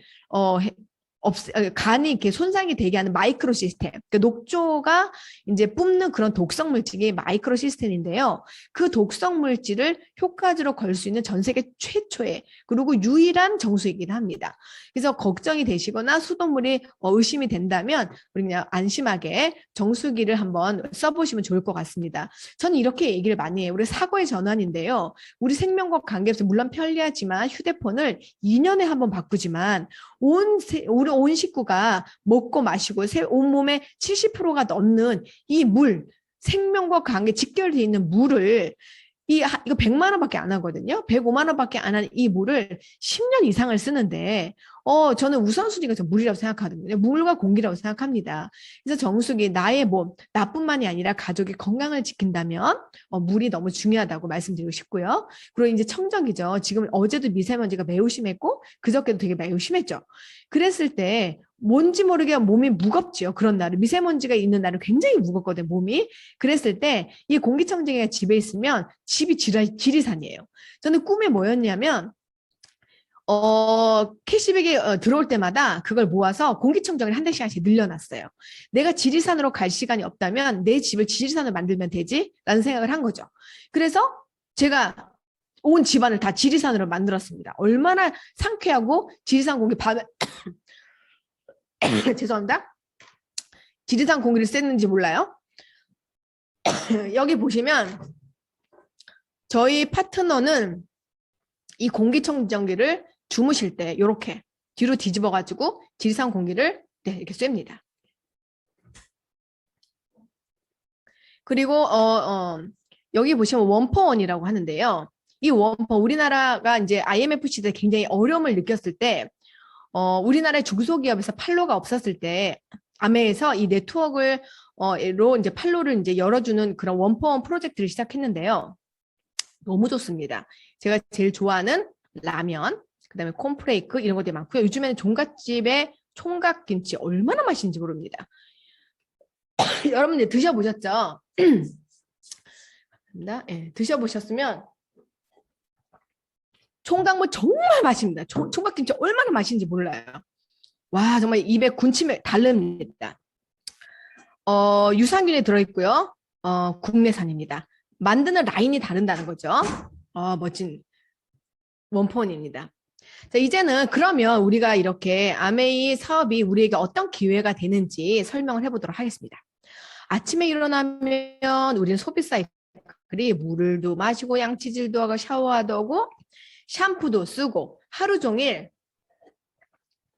S1: 간이 이렇게 손상이 되게 하는 마이크로 시스템. 그러니까 녹조가 이제 뿜는 그런 독성 물질이 마이크로 시스템인데요. 그 독성 물질을 효과적으로 걸 수 있는 전 세계 최초의 그리고 유일한 정수기이긴 합니다. 그래서 걱정이 되시거나 수돗물이 의심이 된다면 우리 그냥 안심하게 정수기를 한번 써보시면 좋을 것 같습니다. 저는 이렇게 얘기를 많이 해요. 우리 사고의 전환인데요. 우리 생명과 관계없이 물론 편리하지만 휴대폰을 2년에 한번 바꾸지만 우리 온 식구가 먹고 마시고 온몸의 70%가 넘는 이 물, 생명과 관계 직결되어 있는 물을 이거 100만 원밖에 안 하거든요. 105만 원밖에 안 하는 이 물을 10년 이상을 쓰는데 저는 우선순위가 좀 물이라고 생각하거든요. 물과 공기라고 생각합니다. 그래서 정수기 나의 몸, 나뿐만이 아니라 가족의 건강을 지킨다면 물이 너무 중요하다고 말씀드리고 싶고요. 그리고 이제 청정기죠. 지금 어제도 미세먼지가 매우 심했고 그저께도 되게 매우 심했죠. 그랬을 때 뭔지 모르게 몸이 무겁지요. 그런 날은 미세먼지가 있는 날은 굉장히 무겁거든요. 몸이. 그랬을 때 이 공기청정기가 집에 있으면 집이 지리산이에요. 저는 꿈에 뭐였냐면 캐시백에 들어올 때마다 그걸 모아서 공기청정기를 한 대씩씩 늘려놨어요. 내가 지리산으로 갈 시간이 없다면 내 집을 지리산으로 만들면 되지? 라는 생각을 한 거죠. 그래서 제가 온 집안을 다 지리산으로 만들었습니다. 얼마나 상쾌하고 지리산 공기 밤에 죄송합니다. 지리산 공기를 쐈는지 몰라요. 여기 보시면 저희 파트너는 이 공기청정기를 주무실 때 이렇게 뒤로 뒤집어 가지고 지리산 공기를 이렇게 쐐니다. 그리고 여기 보시면 원퍼원이라고 하는데요. 이 원퍼 우리나라가 이제 IMF 시대 굉장히 어려움을 느꼈을 때 우리나라의 중소기업에서 판로가 없었을 때 아메에서 이 네트워크를 로 이제 판로를 이제 열어주는 그런 원퍼원 프로젝트를 시작했는데요. 너무 좋습니다. 제가 제일 좋아하는 라면, 그다음에 콘프레이크 이런 것들이 많고요. 요즘에는 종갓집에 총각김치 얼마나 맛있는지 모릅니다. 여러분들 드셔보셨죠? 네, 드셔보셨으면 총각물 정말 맛있습니다. 총각김치 얼마나 맛있는지 몰라요. 와, 정말 입에 군침이 다릅니다. 유산균이 들어있고요. 국내산입니다. 만드는 라인이 다른다는 거죠. 멋진 원폰입니다. 자, 이제는 그러면 우리가 이렇게 아메이 사업이 우리에게 어떤 기회가 되는지 설명을 해보도록 하겠습니다. 아침에 일어나면 우리는 소비 사이클이 물도 마시고 양치질도 하고 샤워도 하고 샴푸도 쓰고 하루 종일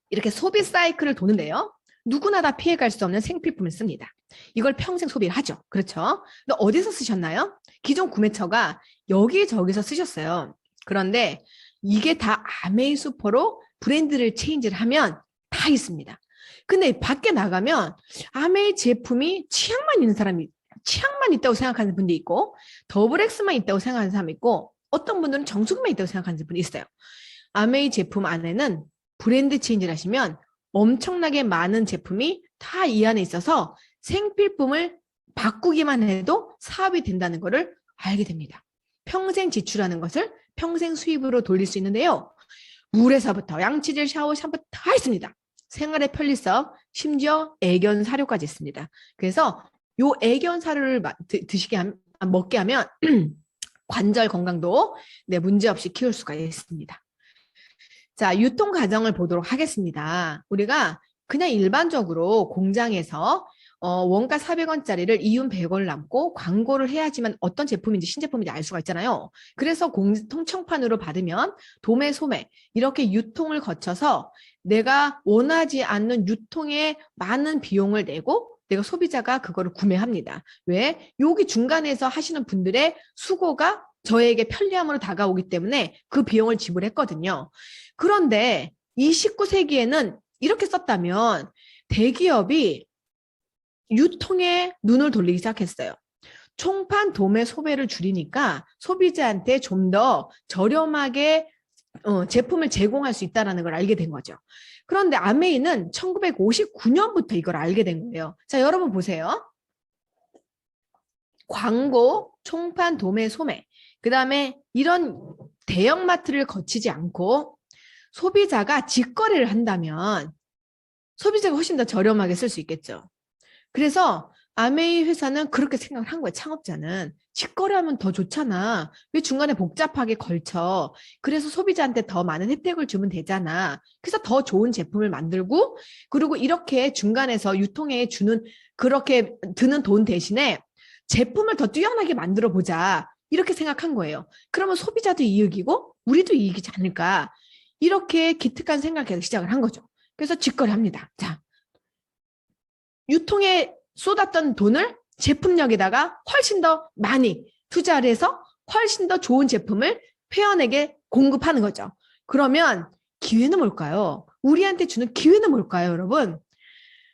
S1: 이렇게 소비 사이클을 도는데요. 누구나 다 피해갈 수 없는 생필품을 씁니다. 이걸 평생 소비를 하죠. 그렇죠? 근데 어디서 쓰셨나요? 기존 구매처가 여기저기서 쓰셨어요. 그런데 이게 다 아메이 슈퍼로 브랜드를 체인지를 하면 다 있습니다. 근데 밖에 나가면 아메이 제품이 취향만 있다고 생각하는 분도 있고 더블 X만 있다고 생각하는 사람이 있고 어떤 분들은 정수기만 있다고 생각하는 분이 있어요. 아메이 제품 안에는 브랜드 체인지를 하시면 엄청나게 많은 제품이 다 이 안에 있어서 생필품을 바꾸기만 해도 사업이 된다는 것을 알게 됩니다. 평생 지출하는 것을 평생 수입으로 돌릴 수 있는데요. 물에서부터 양치질, 샤워, 샴푸 다 있습니다. 생활의 편리성, 심지어 애견 사료까지 있습니다. 그래서 요 애견 사료를 먹게 하면 관절 건강도 문제없이 키울 수가 있습니다. 자, 유통 과정을 보도록 하겠습니다. 우리가 그냥 일반적으로 공장에서 원가 400원짜리를 이윤 100원을 남고 광고를 해야지만 어떤 제품인지 신제품인지 알 수가 있잖아요. 그래서 통청판으로 받으면 도매, 소매 이렇게 유통을 거쳐서 내가 원하지 않는 유통에 많은 비용을 내고 내가 소비자가 그거를 구매합니다. 왜? 여기 중간에서 하시는 분들의 수고가 저에게 편리함으로 다가오기 때문에 그 비용을 지불했거든요. 그런데 이 19세기에는 이렇게 썼다면 대기업이 유통에 눈을 돌리기 시작했어요. 총판 도매 소매를 줄이니까 소비자한테 좀 더 저렴하게 제품을 제공할 수 있다는 걸 알게 된 거죠. 그런데 아메이는 1959년부터 이걸 알게 된 거예요. 자, 여러분 보세요. 광고, 총판, 도매, 소매. 그 다음에 이런 대형마트를 거치지 않고 소비자가 직거래를 한다면 소비자가 훨씬 더 저렴하게 쓸 수 있겠죠. 그래서 아메이 회사는 그렇게 생각을 한 거예요. 창업자는. 직거래하면 더 좋잖아. 왜 중간에 복잡하게 걸쳐. 그래서 소비자한테 더 많은 혜택을 주면 되잖아. 그래서 더 좋은 제품을 만들고 그리고 이렇게 중간에서 유통에 주는 그렇게 드는 돈 대신에 제품을 더 뛰어나게 만들어 보자. 이렇게 생각한 거예요. 그러면 소비자도 이익이고 우리도 이익이지 않을까. 이렇게 기특한 생각해서 시작을 한 거죠. 그래서 직거래합니다. 자, 유통에 쏟았던 돈을 제품력에다가 훨씬 더 많이 투자를 해서 훨씬 더 좋은 제품을 회원에게 공급하는 거죠. 그러면 기회는 뭘까요? 우리한테 주는 기회는 뭘까요, 여러분?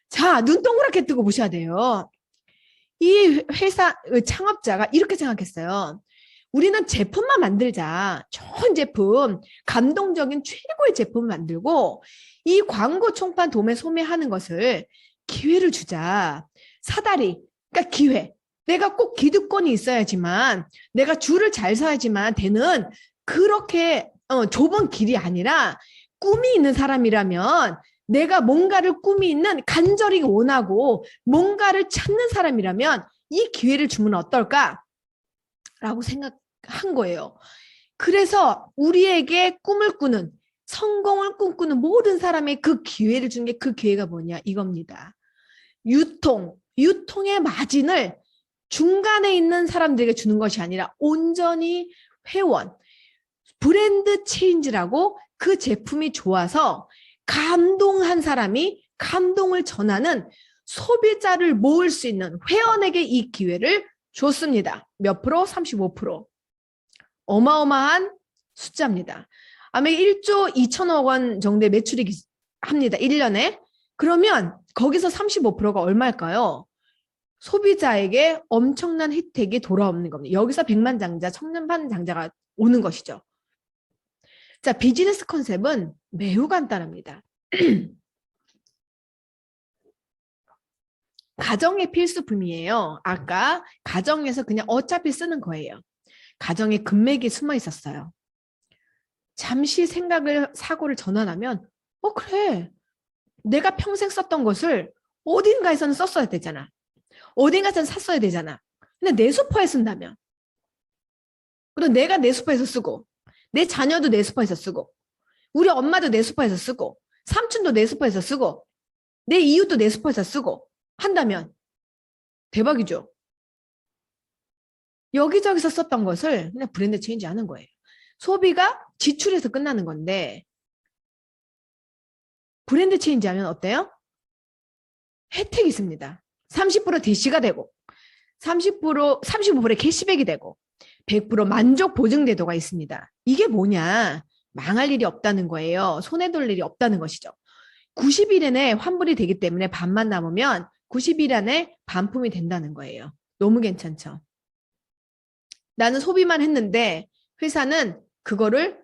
S1: 자, 눈 동그랗게 뜨고 보셔야 돼요. 이 회사 창업자가 이렇게 생각했어요. 우리는 제품만 만들자. 좋은 제품, 감동적인 최고의 제품을 만들고 이 광고 총판 도매 소매하는 것을 기회를 주자. 사다리, 그러니까 기회. 내가 꼭 기득권이 있어야지만, 내가 줄을 잘 서야지만 되는 그렇게 좁은 길이 아니라 꿈이 있는 사람이라면 내가 뭔가를 꿈이 있는 간절히 원하고 뭔가를 찾는 사람이라면 이 기회를 주면 어떨까? 라고 생각한 거예요. 그래서 우리에게 꿈을 꾸는, 성공을 꿈꾸는 모든 사람의 그 기회를 준 게 그 기회가 뭐냐? 이겁니다. 유통의 마진을 중간에 있는 사람들에게 주는 것이 아니라 온전히 회원, 브랜드 체인지라고 그 제품이 좋아서 감동한 사람이 감동을 전하는 소비자를 모을 수 있는 회원에게 이 기회를 줬습니다. 몇 프로? 35%. 어마어마한 숫자입니다. 아마 1조 2천억 원 정도의 매출이 합니다. 1년에. 그러면 거기서 35%가 얼마일까요? 소비자에게 엄청난 혜택이 돌아오는 겁니다. 여기서 백만장자, 천만장자가 오는 것이죠. 자, 비즈니스 컨셉은 매우 간단합니다. 가정의 필수품이에요. 아까 가정에서 그냥 어차피 쓰는 거예요. 가정에 금맥이 숨어 있었어요. 잠시 사고를 전환하면 그래. 내가 평생 썼던 것을 어딘가에서는 썼어야 되잖아. 어딘가에서는 샀어야 되잖아. 근데 내 소파에 쓴다면. 그리고 내가 내 소파에서 쓰고 내 자녀도 내 소파에서 쓰고 우리 엄마도 내 소파에서 쓰고 삼촌도 내 소파에서 쓰고 내 이웃도 내 소파에서 쓰고 한다면 대박이죠. 여기저기서 썼던 것을 그냥 브랜드 체인지 하는 거예요. 소비가 지출에서 끝나는 건데 브랜드 체인지 하면 어때요? 혜택이 있습니다. 30% DC가 되고 35%의 캐시백이 되고 100% 만족 보증 제도가 있습니다. 이게 뭐냐? 망할 일이 없다는 거예요. 손해볼 일이 없다는 것이죠. 90일 안에 환불이 되기 때문에 반만 남으면 90일 안에 반품이 된다는 거예요. 너무 괜찮죠? 나는 소비만 했는데 회사는 그거를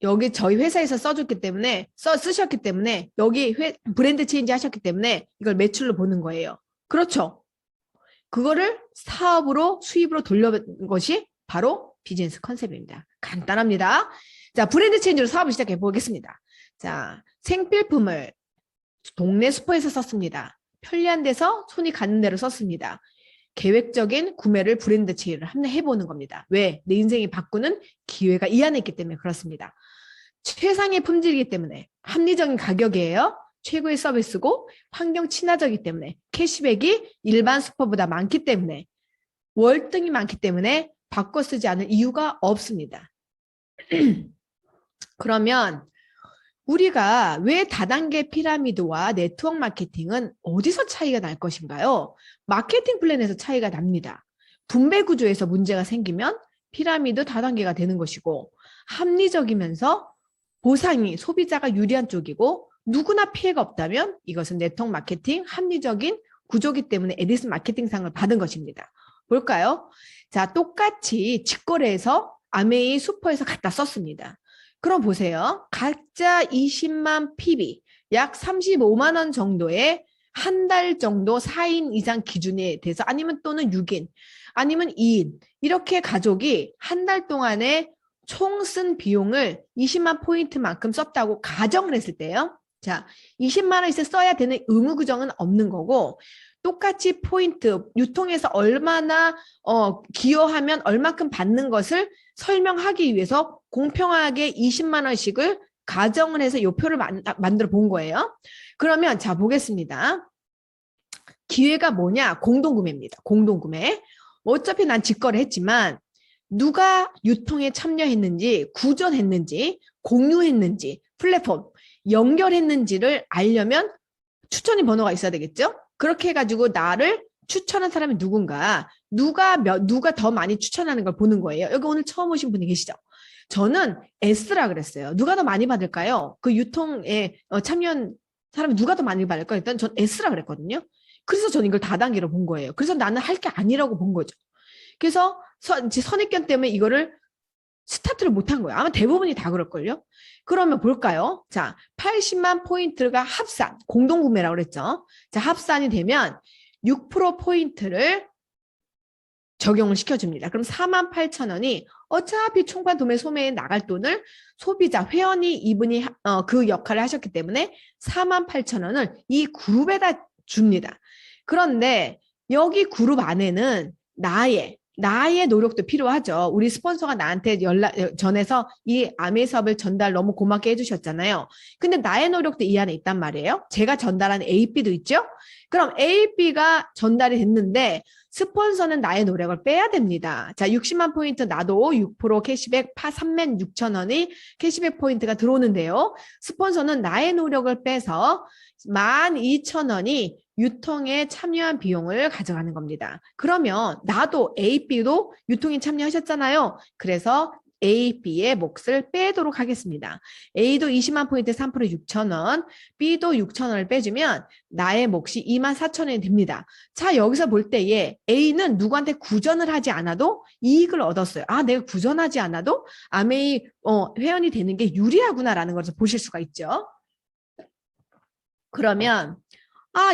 S1: 여기 저희 회사에서 써줬기 때문에 쓰셨기 때문에 여기 브랜드 체인지 하셨기 때문에 이걸 매출로 보는 거예요. 그렇죠? 그거를 사업으로 수입으로 돌려본 것이 바로 비즈니스 컨셉입니다. 간단합니다. 자, 브랜드 체인지로 사업을 시작해 보겠습니다. 자, 생필품을 동네 슈퍼에서 썼습니다. 편리한 데서 손이 가는 대로 썼습니다. 계획적인 구매를 브랜드 체인지를 한번 해보는 겁니다. 왜? 내 인생이 바꾸는 기회가 이 안에 있기 때문에 그렇습니다. 최상의 품질이기 때문에 합리적인 가격이에요. 최고의 서비스고 환경 친화적이기 때문에 캐시백이 일반 슈퍼보다 많기 때문에 월등히 많기 때문에 바꿔 쓰지 않을 이유가 없습니다. 그러면 우리가 왜 다단계 피라미드와 네트워크 마케팅은 어디서 차이가 날 것인가요? 마케팅 플랜에서 차이가 납니다. 분배 구조에서 문제가 생기면 피라미드 다단계가 되는 것이고 합리적이면서 보상이 소비자가 유리한 쪽이고 누구나 피해가 없다면 이것은 네트워크 마케팅 합리적인 구조이기 때문에 에디슨 마케팅상을 받은 것입니다. 볼까요? 자, 똑같이 직거래에서 아메이 슈퍼에서 갖다 썼습니다. 그럼 보세요. 각자 20만 PB, 약 35만 원 정도의 한 달 정도 4인 이상 기준에 대해서 아니면 또는 6인, 아니면 2인 이렇게 가족이 한 달 동안에 총 쓴 비용을 20만 포인트만큼 썼다고 가정을 했을 때요. 자, 20만 원씩 써야 되는 의무 규정은 없는 거고 똑같이 포인트, 유통에서 얼마나 기여하면 얼마큼 받는 것을 설명하기 위해서 공평하게 20만 원씩을 가정을 해서 이 표를 만들어 본 거예요. 그러면 자 보겠습니다. 기회가 뭐냐? 공동구매입니다. 공동구매. 어차피 난 직거래 했지만 누가 유통에 참여했는지, 구전했는지, 공유했는지, 플랫폼 연결했는지를 알려면 추천인 번호가 있어야 되겠죠? 그렇게 해가지고 나를 추천한 사람이 누군가, 누가 더 많이 추천하는 걸 보는 거예요. 여기 오늘 처음 오신 분이 계시죠? 저는 S라 그랬어요. 누가 더 많이 받을까요? 그 유통에 참여한 사람이 누가 더 많이 받을까요? 일단 전 S라 그랬거든요. 그래서 저는 이걸 다단계로 본 거예요. 그래서 나는 할 게 아니라고 본 거죠. 그래서 선입견 때문에 이거를 스타트를 못한 거예요. 아마 대부분이 다 그럴걸요. 그러면 볼까요? 자, 80만 포인트가 합산, 공동구매라고 그랬죠. 자, 합산이 되면 6% 포인트를 적용을 시켜줍니다. 그럼 48,000원이 어차피 총판 도매 소매에 나갈 돈을 소비자, 회원이 이분이 그 역할을 하셨기 때문에 48,000원을 이 그룹에다 줍니다. 그런데 여기 그룹 안에는 나의 노력도 필요하죠. 우리 스폰서가 나한테 전해서 이 아메 사업을 전달 너무 고맙게 해주셨잖아요. 근데 나의 노력도 이 안에 있단 말이에요. 제가 전달한 A, B도 있죠. 그럼 A, B가 전달이 됐는데 스폰서는 나의 노력을 빼야 됩니다. 자, 60만 포인트 나도 6% 캐시백 36,000원이 캐시백 포인트가 들어오는데요. 스폰서는 나의 노력을 빼서 12,000원이 유통에 참여한 비용을 가져가는 겁니다. 그러면 나도 A, B도 유통에 참여하셨잖아요. 그래서 A, B의 몫을 빼도록 하겠습니다. A도 20만 포인트 3% 6,000원, B도 6,000원을 빼주면 나의 몫이 24,000원이 됩니다. 자, 여기서 볼 때에 A는 누구한테 구전을 하지 않아도 이익을 얻었어요. 아, 내가 구전하지 않아도 아메이 회원이 되는 게 유리하구나라는 것을 보실 수가 있죠. 그러면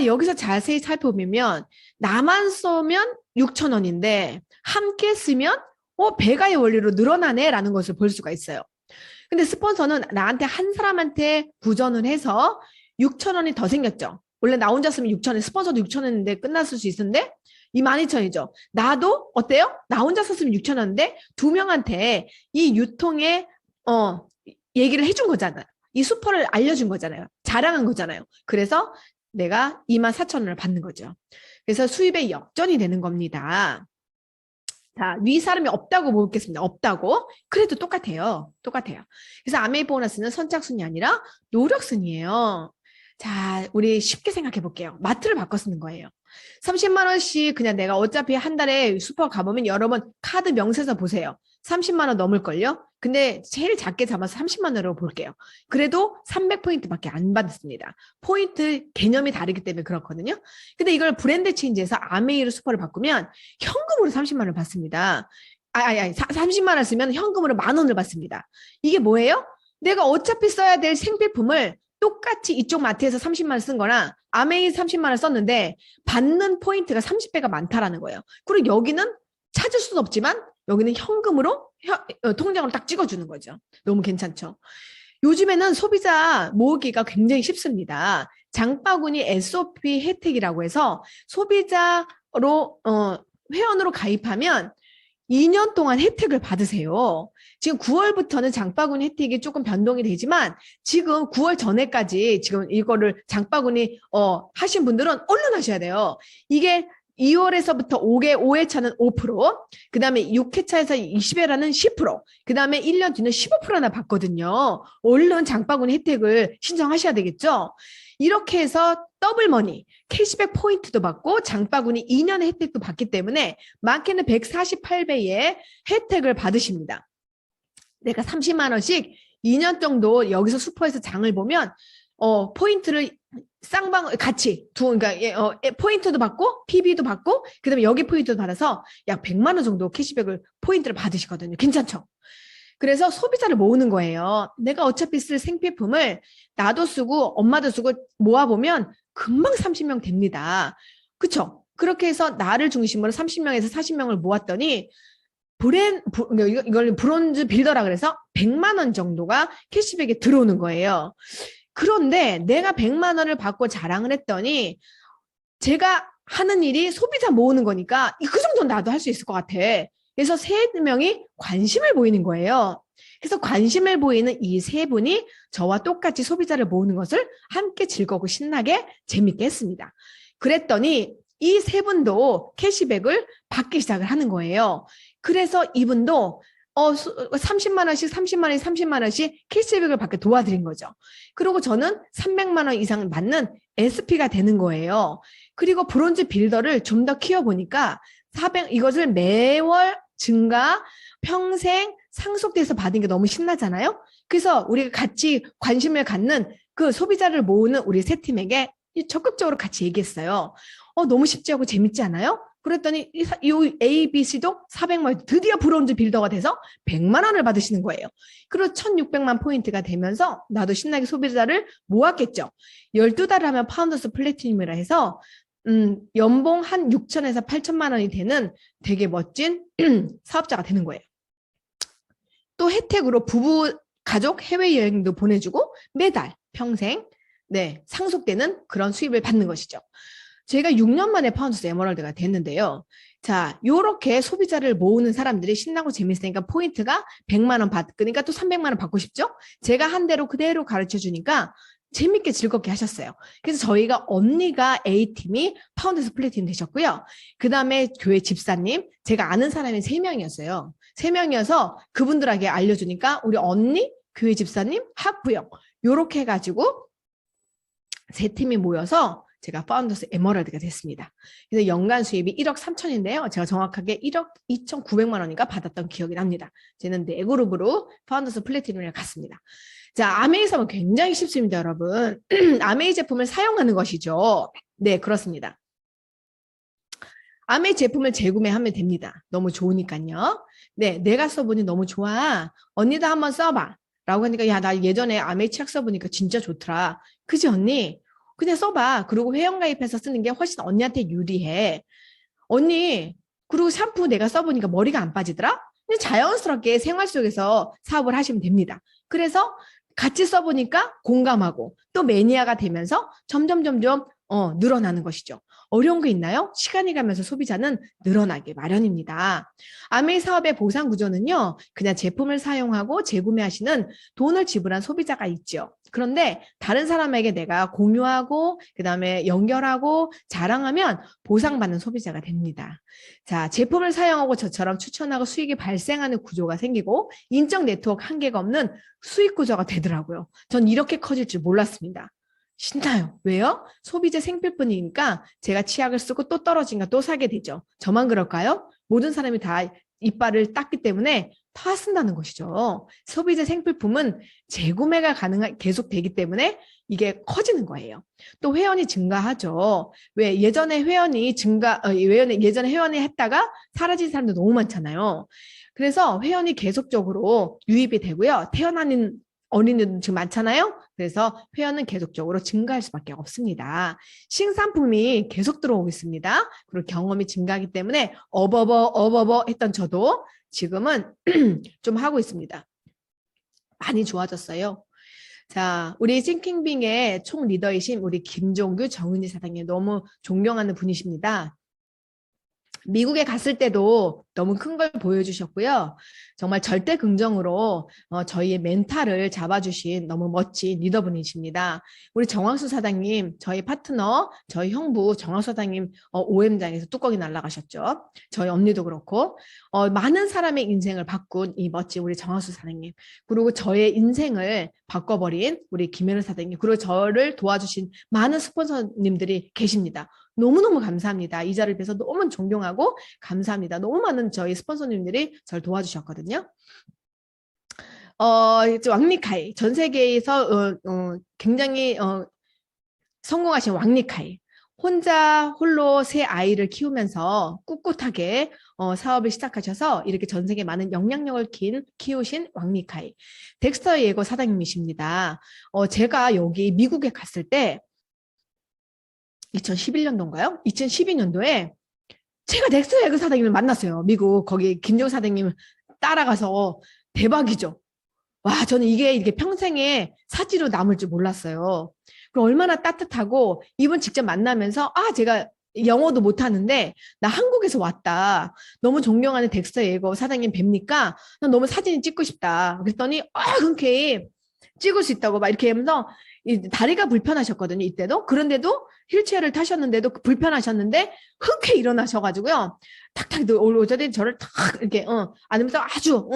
S1: 여기서 자세히 살펴보면 나만 쏘면 6,000원인데 함께 쓰면 배가의 원리로 늘어나네 라는 것을 볼 수가 있어요. 근데 스폰서는 나한테 한 사람한테 구전을 해서 6,000원이 더 생겼죠. 원래 나 혼자 쓰면 6,000원, 스폰서도 6,000원인데 끝났을 수 있는데 22,000원이죠. 나도 어때요? 나 혼자 썼으면 6,000원인데 두 명한테 이 유통에 얘기를 해준 거잖아요. 이 수퍼를 알려준 거잖아요. 자랑한 거잖아요. 그래서 내가 24,000원을 받는 거죠. 그래서 수입의 역전이 되는 겁니다. 자, 위 사람이 없다고 보겠습니다. 없다고. 그래도 똑같아요. 그래서 아메이 보너스는 선착순이 아니라 노력순이에요. 자, 우리 쉽게 생각해 볼게요. 마트를 바꿔 쓰는 거예요. 30만 원씩 그냥 내가 어차피 한 달에 슈퍼 가보면 여러 번 카드 명세서 보세요. 30만 원 넘을걸요? 근데 제일 작게 잡아서 30만 원으로 볼게요. 그래도 300포인트밖에 안 받습니다. 포인트 개념이 다르기 때문에 그렇거든요. 근데 이걸 브랜드 체인지해서 아메이로 슈퍼를 바꾸면 현금으로 30만 원을 받습니다. 30만 원 쓰면 현금으로 10,000원을 받습니다. 이게 뭐예요? 내가 어차피 써야 될 생필품을 똑같이 이쪽 마트에서 30만 원 쓴 거나 아메이 30만 원 썼는데 받는 포인트가 30배가 많다라는 거예요. 그리고 여기는 찾을 수는 없지만 여기는 현금으로 통장으로 딱 찍어주는 거죠. 너무 괜찮죠? 요즘에는 소비자 모으기가 굉장히 쉽습니다. 장바구니 SOP 혜택이라고 해서 소비자로 회원으로 가입하면 2년 동안 혜택을 받으세요. 지금 9월부터는 장바구니 혜택이 조금 변동이 되지만 지금 9월 전에까지 지금 이거를 장바구니 하신 분들은 얼른 하셔야 돼요. 이게 2월에서부터 5회차는 5%, 그 다음에 6회차에서 20회라는 10%, 그 다음에 1년 뒤는 15%나 받거든요. 얼른 장바구니 혜택을 신청하셔야 되겠죠. 이렇게 해서 더블머니, 캐시백 포인트도 받고 장바구니 2년의 혜택도 받기 때문에 많게는 148배의 혜택을 받으십니다. 내가 30만 원씩 2년 정도 여기서 슈퍼에서 장을 보면 포인트를 쌍방 같이 그러니까 포인트도 받고 PB도 받고 그다음에 여기 포인트도 받아서 약 100만 원 정도 캐시백을 포인트를 받으시거든요. 괜찮죠? 그래서 소비자를 모으는 거예요. 내가 어차피 쓸 생필품을 나도 쓰고 엄마도 쓰고 모아보면 금방 30명 됩니다. 그렇죠? 그렇게 해서 나를 중심으로 30명에서 40명을 모았더니 이걸 브론즈 빌더라 그래서 100만 원 정도가 캐시백에 들어오는 거예요. 그런데 내가 100만 원을 받고 자랑을 했더니 제가 하는 일이 소비자 모으는 거니까 그 정도는 나도 할 수 있을 것 같아. 그래서 세 명이 관심을 보이는 거예요. 그래서 관심을 보이는 이 세 분이 저와 똑같이 소비자를 모으는 것을 함께 즐겁고 신나게 재밌게 했습니다. 그랬더니 이 세 분도 캐시백을 받기 시작을 하는 거예요. 그래서 이분도 30만 원씩 30만 원씩 30만 원씩 캐시백을 받게 도와드린 거죠. 그리고 저는 300만 원 이상 받는 SP가 되는 거예요. 그리고 브론즈 빌더를 좀 더 키워보니까 이것을 매월 증가, 평생 상속돼서 받은 게 너무 신나잖아요. 그래서 우리가 같이 관심을 갖는 그 소비자를 모으는 우리 세 팀에게 적극적으로 같이 얘기했어요. 너무 쉽지 않고 재밌지 않아요? 그랬더니 이 A, B, C도 400만 원, 드디어 브론즈 빌더가 돼서 100만 원을 받으시는 거예요. 그리고 1600만 포인트가 되면서 나도 신나게 소비자를 모았겠죠. 12달을 하면 파운더스 플래티늄이라 해서 연봉 한 6천에서 8천만 원이 되는 되게 멋진 사업자가 되는 거예요. 또 혜택으로 부부 가족 해외여행도 보내주고 매달 평생 네, 상속되는 그런 수입을 받는 것이죠. 제가 6년 만에 파운더스 에메랄드가 됐는데요. 자, 요렇게 소비자를 모으는 사람들이 신나고 재밌으니까 포인트가 100만 원 받으니까 또 300만 원 받고 싶죠? 제가 한 대로 그대로 가르쳐 주니까 재밌게 즐겁게 하셨어요. 그래서 저희가 언니가 A팀이 파운더스 플래티넘 되셨고요. 그 다음에 교회 집사님, 제가 아는 사람이 3명이었어요. 3명이어서 그분들에게 알려주니까 우리 언니, 교회 집사님, 학부형 요렇게 해가지고 3팀이 모여서 제가 파운더스 에메랄드가 됐습니다. 그래서 연간 수입이 1억 3천인데요. 제가 정확하게 1억 2,900만 원인가 받았던 기억이 납니다. 저는 4그룹으로 파운더스 플래티넘을 갔습니다. 자, 아메이 사업은 굉장히 쉽습니다, 여러분. 아메이 제품을 사용하는 것이죠. 네, 그렇습니다. 아메이 제품을 재구매하면 됩니다. 너무 좋으니까요. 네, 내가 써보니 너무 좋아. 언니도 한번 써봐. 라고 하니까 야, 나 예전에 아메이 책 써보니까 진짜 좋더라. 그지 언니? 그냥 써봐. 그리고 회원가입해서 쓰는 게 훨씬 언니한테 유리해. 언니, 그리고 샴푸 내가 써보니까 머리가 안 빠지더라? 그냥 자연스럽게 생활 속에서 사업을 하시면 됩니다. 그래서 같이 써보니까 공감하고 또 매니아가 되면서 점점 늘어나는 것이죠. 어려운 게 있나요? 시간이 가면서 소비자는 늘어나게 마련입니다. 아메이 사업의 보상 구조는요. 그냥 제품을 사용하고 재구매하시는 돈을 지불한 소비자가 있죠. 그런데 다른 사람에게 내가 공유하고 그다음에 연결하고 자랑하면 보상받는 소비자가 됩니다. 자, 제품을 사용하고 저처럼 추천하고 수익이 발생하는 구조가 생기고 인적 네트워크 한계가 없는 수익 구조가 되더라고요. 전 이렇게 커질 줄 몰랐습니다. 신나요. 왜요? 소비재 생필품이니까 제가 치약을 쓰고 또 떨어진가 또 사게 되죠. 저만 그럴까요? 모든 사람이 다 이빨을 닦기 때문에 다 쓴다는 것이죠. 소비재 생필품은 재구매가 계속 되기 때문에 이게 커지는 거예요. 또 회원이 증가하죠. 왜 예전에 회원이 했다가 사라진 사람도 너무 많잖아요. 그래서 회원이 계속적으로 유입이 되고요. 태어나는 어린이들 지금 많잖아요. 그래서 회원은 계속적으로 증가할 수밖에 없습니다. 신상품이 계속 들어오고 있습니다. 그리고 경험이 증가하기 때문에 어버버 했던 저도 지금은 좀 하고 있습니다. 많이 좋아졌어요. 자, 우리 싱킹빙의 총 리더이신 우리 김종규 정은지 사장님 너무 존경하는 분이십니다. 미국에 갔을 때도 너무 큰 걸 보여주셨고요. 정말 절대 긍정으로 저희의 멘탈을 잡아주신 너무 멋진 리더분이십니다. 우리 정학수 사장님, 저희 파트너, 저희 형부 정학수 사장님 OM장에서 뚜껑이 날아가셨죠. 저희 언니도 그렇고 많은 사람의 인생을 바꾼 이 멋진 우리 정학수 사장님, 그리고 저의 인생을 바꿔버린 우리 김현우 사장님, 그리고 저를 도와주신 많은 스폰서님들이 계십니다. 너무너무 감사합니다. 이 자리를 뵈서 너무 존경하고 감사합니다. 너무 많은 저희 스폰서님들이 저를 도와주셨거든요. 왕리카이, 전 세계에서 굉장히 성공하신 왕리카이. 홀로 세 아이를 키우면서 꿋꿋하게 사업을 시작하셔서 이렇게 전 세계 많은 영향력을 키우신 왕리카이. 덱스터 예고 사장님이십니다. 제가 여기 미국에 갔을 때 2011년도인가요? 2012년도에 제가 덱스터 예고 사장님을 만났어요. 미국 거기 김종 사장님 따라가서 대박이죠. 와, 저는 이게 평생의 사지로 남을 줄 몰랐어요. 그럼 얼마나 따뜻하고 이분 직접 만나면서 제가 영어도 못하는데 나 한국에서 왔다. 너무 존경하는 덱스터 예고 사장님 뵙니까 나 너무 사진이 찍고 싶다. 그랬더니 흔쾌히 찍을 수 있다고 막 이렇게 하면서 다리가 불편하셨거든요. 이때도. 그런데도 휠체어를 타셨는데도 불편하셨는데 흔쾌히 일어나셔가지고요. 탁탁 오더니 저를 탁 이렇게 안으면서 아주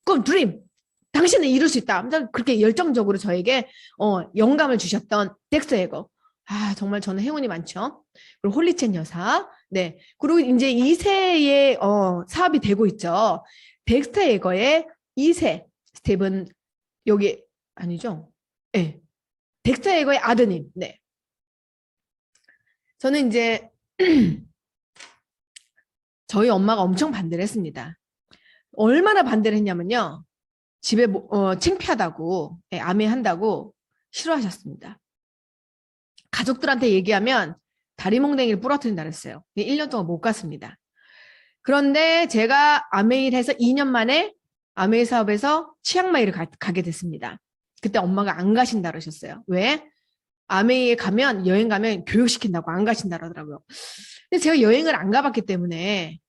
S1: 굿 드림. 당신은 이룰 수 있다. 그렇게 열정적으로 저에게 영감을 주셨던 덱스터 예거. 정말 저는 행운이 많죠. 그리고 홀리첸 여사. 네. 그리고 이제 2세의 사업이 되고 있죠. 덱스터 예거의 2세 스텝은 여기 아니죠? 네. 덱스터 예거의 아드님. 네. 저는 이제 저희 엄마가 엄청 반대를 했습니다. 얼마나 반대를 했냐면요. 집에 창피하다고, 암해한다고 싫어하셨습니다. 가족들한테 얘기하면 다리몽댕이를 부러뜨린다 그랬어요. 1년 동안 못 갔습니다. 그런데 제가 아메이를 해서 2년 만에 아메이 사업에서 치앙마이를 가게 됐습니다. 그때 엄마가 안 가신다 그러셨어요. 왜? 아메이에 가면, 여행 가면 교육시킨다고 안 가신다 그러더라고요. 근데 제가 여행을 안 가봤기 때문에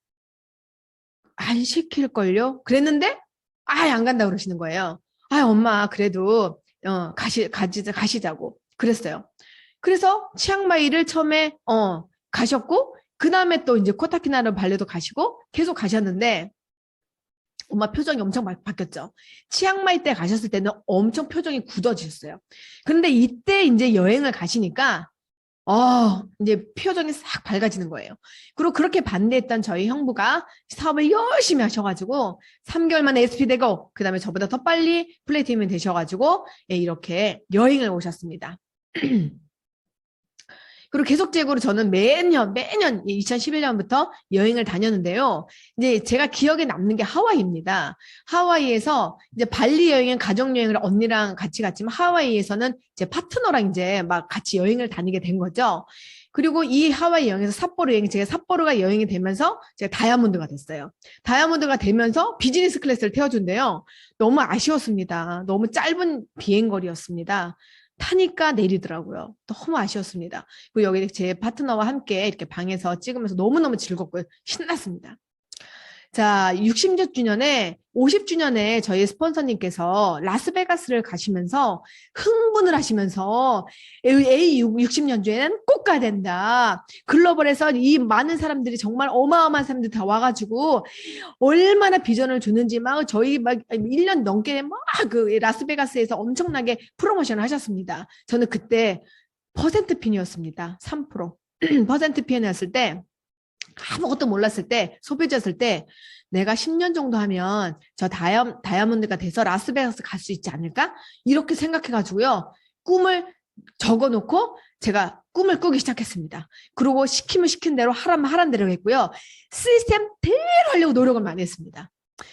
S1: 안 시킬걸요? 그랬는데 아예 안 간다 그러시는 거예요. 아, 엄마 그래도 가시자고 그랬어요. 그래서 치앙마이를 처음에 가셨고 그 다음에 또 이제 코타키나루 발레도 가시고 계속 가셨는데 엄마 표정이 엄청 바뀌었죠. 치앙마이 때 가셨을 때는 엄청 표정이 굳어지셨어요. 그런데 이때 이제 여행을 가시니까 이제 표정이 싹 밝아지는 거예요. 그리고 그렇게 반대했던 저희 형부가 사업을 열심히 하셔가지고 3개월 만에 SP 되고 그 다음에 저보다 더 빨리 플래티넘이 되셔가지고 이렇게 여행을 오셨습니다. 그리고 계속적으로 저는 매년 2011년부터 여행을 다녔는데요. 이제 제가 기억에 남는 게 하와이입니다. 하와이에서 이제 발리 여행은 가족 여행을 언니랑 같이 갔지만 하와이에서는 이제 파트너랑 이제 막 같이 여행을 다니게 된 거죠. 그리고 이 하와이 여행에서 삿포로 여행, 제가 삿포로가 여행이 되면서 제가 다이아몬드가 됐어요. 다이아몬드가 되면서 비즈니스 클래스를 태워준대요. 너무 아쉬웠습니다. 너무 짧은 비행거리였습니다. 타니까 내리더라고요. 너무 아쉬웠습니다. 그리고 여기 제 파트너와 함께 이렇게 방에서 찍으면서 너무너무 즐겁고 신났습니다. 자, 60주년에 50주년에 저희 스폰서님께서 라스베가스를 가시면서 흥분을 하시면서 A 60년 주에는 꼭 가야 된다. 글로벌에서 이 많은 사람들이 정말 어마어마한 사람들이 다 와가지고 얼마나 비전을 주는지 막 저희 막 1년 넘게 막 그 라스베가스에서 엄청나게 프로모션을 하셨습니다. 저는 그때 퍼센트핀이었습니다. 3%. 퍼센트핀이었을 때 아무것도 몰랐을 때, 소비자였을 때 내가 10년 정도 하면 저 다이아몬드가 돼서 라스베가스 갈 수 있지 않을까? 이렇게 생각해가지고요. 꿈을 적어놓고 제가 꿈을 꾸기 시작했습니다. 그리고 시키면 시킨 대로 하라면 하란 대로 했고요. 시스템대로 하려고 노력을 많이 했습니다.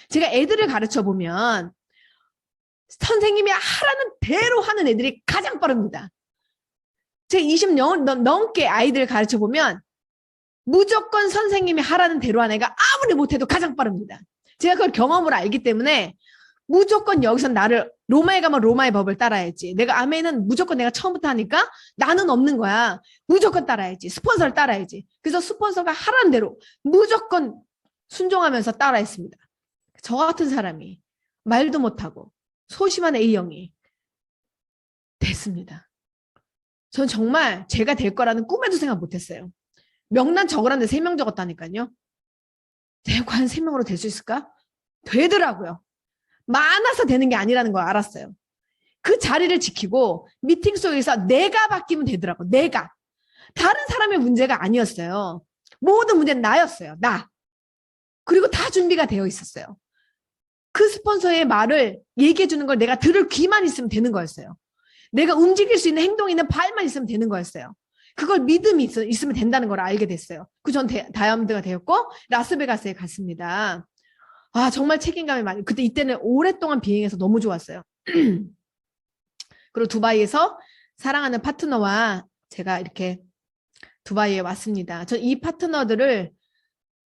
S1: 제가 애들을 가르쳐보면 선생님이 하라는 대로 하는 애들이 가장 빠릅니다. 제가 20년 넘게 아이들을 가르쳐보면 무조건 선생님이 하라는 대로 한 애가 아무리 못해도 가장 빠릅니다. 제가 그걸 경험으로 알기 때문에 무조건 여기서 나를 로마에 가면 로마의 법을 따라야지. 내가 아메는 무조건 내가 처음부터 하니까 나는 없는 거야. 무조건 따라야지. 스폰서를 따라야지. 그래서 스폰서가 하라는 대로 무조건 순종하면서 따라했습니다. 저 같은 사람이 말도 못하고 소심한 A형이 됐습니다. 전 정말 제가 될 거라는 꿈에도 생각 못했어요. 명란 적으라는데 3명 적었다니까요. 내가 과연 3명으로 될 수 있을까? 되더라고요. 많아서 되는 게 아니라는 걸 알았어요. 그 자리를 지키고 미팅 속에서 내가 바뀌면 되더라고. 내가. 다른 사람의 문제가 아니었어요. 모든 문제는 나였어요. 나. 그리고 다 준비가 되어 있었어요. 그 스폰서의 말을 얘기해 주는 걸 내가 들을 귀만 있으면 되는 거였어요. 내가 움직일 수 있는 행동이 있는 발만 있으면 되는 거였어요. 그걸 믿음이 있으면 된다는 걸 알게 됐어요. 전 다이아몬드가 되었고 라스베가스에 갔습니다. 아, 정말 책임감이 많이. 그때 이때는 오랫동안 비행해서 너무 좋았어요. 그리고 두바이에서 사랑하는 파트너와 제가 이렇게 두바이에 왔습니다. 전 이 파트너들을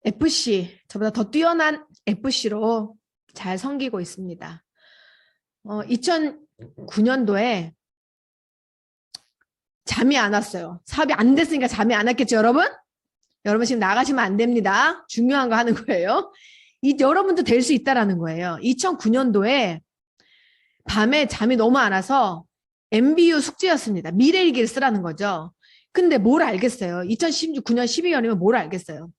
S1: FC, 저보다 더 뛰어난 FC로 잘 섬기고 있습니다. 2009년도에 잠이 안 왔어요. 사업이 안 됐으니까 잠이 안 왔겠죠, 여러분? 여러분 지금 나가시면 안 됩니다. 중요한 거 하는 거예요. 여러분도 될 수 있다라는 거예요. 2009년도에 밤에 잠이 너무 안 와서 MBU 숙제였습니다. 미래일기를 쓰라는 거죠. 근데 뭘 알겠어요. 2019년 12월이면 뭘 알겠어요.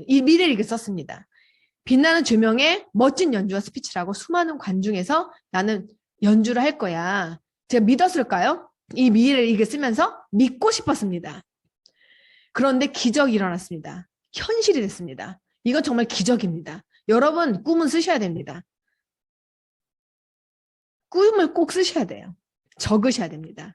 S1: 이 미래일기를 썼습니다. 빛나는 조명에 멋진 연주와 스피치라고 수많은 관중에서 나는 연주를 할 거야. 제가 믿었을까요? 이 미래일기를 쓰면서 믿고 싶었습니다. 그런데 기적이 일어났습니다. 현실이 됐습니다. 이건 정말 기적입니다. 여러분 꿈은 쓰셔야 됩니다. 꿈을 꼭 쓰셔야 돼요. 적으셔야 됩니다.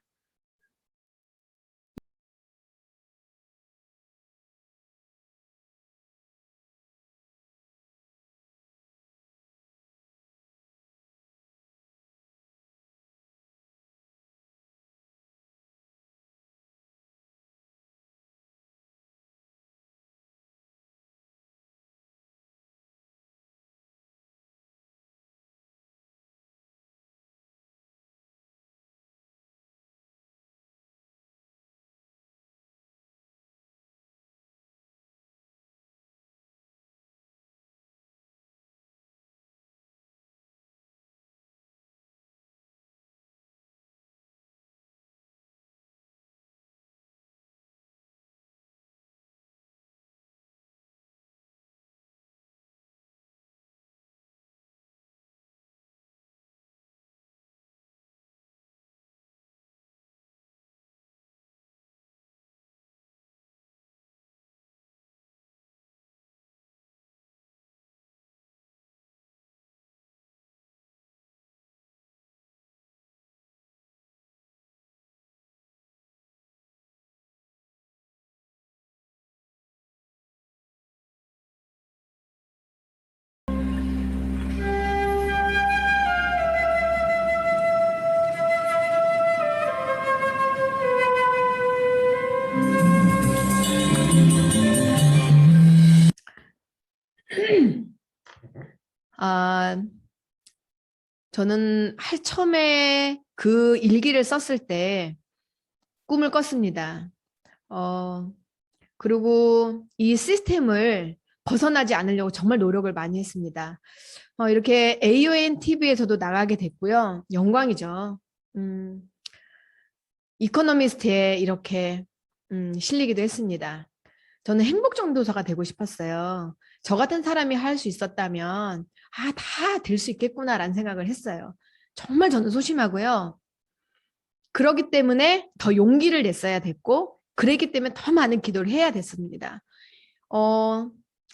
S1: 저는 처음에 그 일기를 썼을 때 꿈을 꿨습니다. 그리고 이 시스템을 벗어나지 않으려고 정말 노력을 많이 했습니다. 이렇게 AON TV에서도 나가게 됐고요. 영광이죠. 이코노미스트에 이렇게 실리기도 했습니다. 저는 행복전도사가 되고 싶었어요. 저 같은 사람이 할 수 있었다면 다 될 수 있겠구나라는 생각을 했어요. 정말 저는 소심하고요. 그렇기 때문에 더 용기를 냈어야 됐고 그랬기 때문에 더 많은 기도를 해야 됐습니다.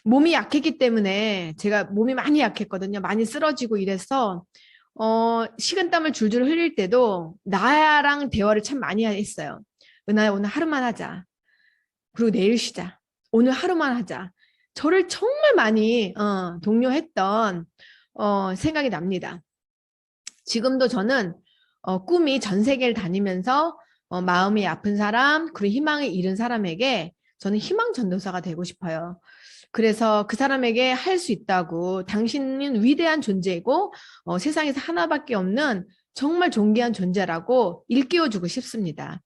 S1: 몸이 약했기 때문에 제가 몸이 많이 약했거든요. 많이 쓰러지고 이래서 식은땀을 줄줄 흘릴 때도 나랑 대화를 참 많이 했어요. 은하야 오늘 하루만 하자. 그리고 내일 쉬자. 오늘 하루만 하자. 저를 정말 많이 독려했던 생각이 납니다. 지금도 저는 꿈이 전 세계를 다니면서 마음이 아픈 사람 그리고 희망을 잃은 사람에게 저는 희망 전도사가 되고 싶어요. 그래서 그 사람에게 할 수 있다고 당신은 위대한 존재이고 세상에서 하나밖에 없는 정말 존귀한 존재라고 일깨워주고 싶습니다.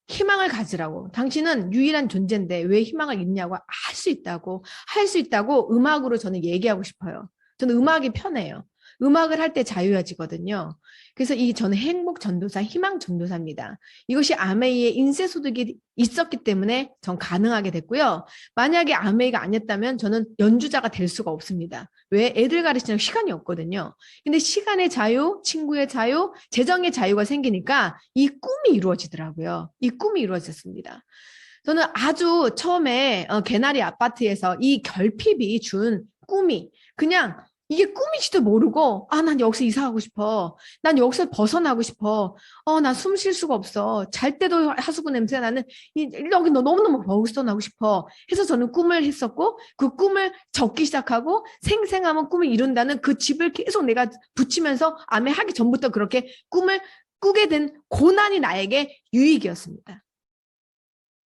S1: 희망을 가지라고. 당신은 유일한 존재인데 왜 희망을 잃냐고. 할 수 있다고 음악으로 저는 얘기하고 싶어요. 저는 음악이 편해요. 음악을 할 때 자유해지거든요. 그래서 저는 행복 전도사, 희망 전도사입니다. 이것이 아메이의 인쇄 소득이 있었기 때문에 전 가능하게 됐고요. 만약에 아메이가 아니었다면 저는 연주자가 될 수가 없습니다. 왜? 애들 가르치는 시간이 없거든요. 근데 시간의 자유, 친구의 자유, 재정의 자유가 생기니까 이 꿈이 이루어지더라고요. 이 꿈이 이루어졌습니다. 저는 아주 처음에 개나리 아파트에서 이 결핍이 준 꿈이 그냥 이게 꿈인지도 모르고 난 여기서 이사하고 싶어. 난 여기서 벗어나고 싶어. 난 숨 쉴 수가 없어. 잘 때도 하수구 냄새 나는 여기 너무너무 벗어나고 싶어. 해서 저는 꿈을 했었고 그 꿈을 적기 시작하고 생생하면 꿈을 이룬다는 그 집을 계속 내가 붙이면서 암에 하기 전부터 그렇게 꿈을 꾸게 된 고난이 나에게 유익이었습니다.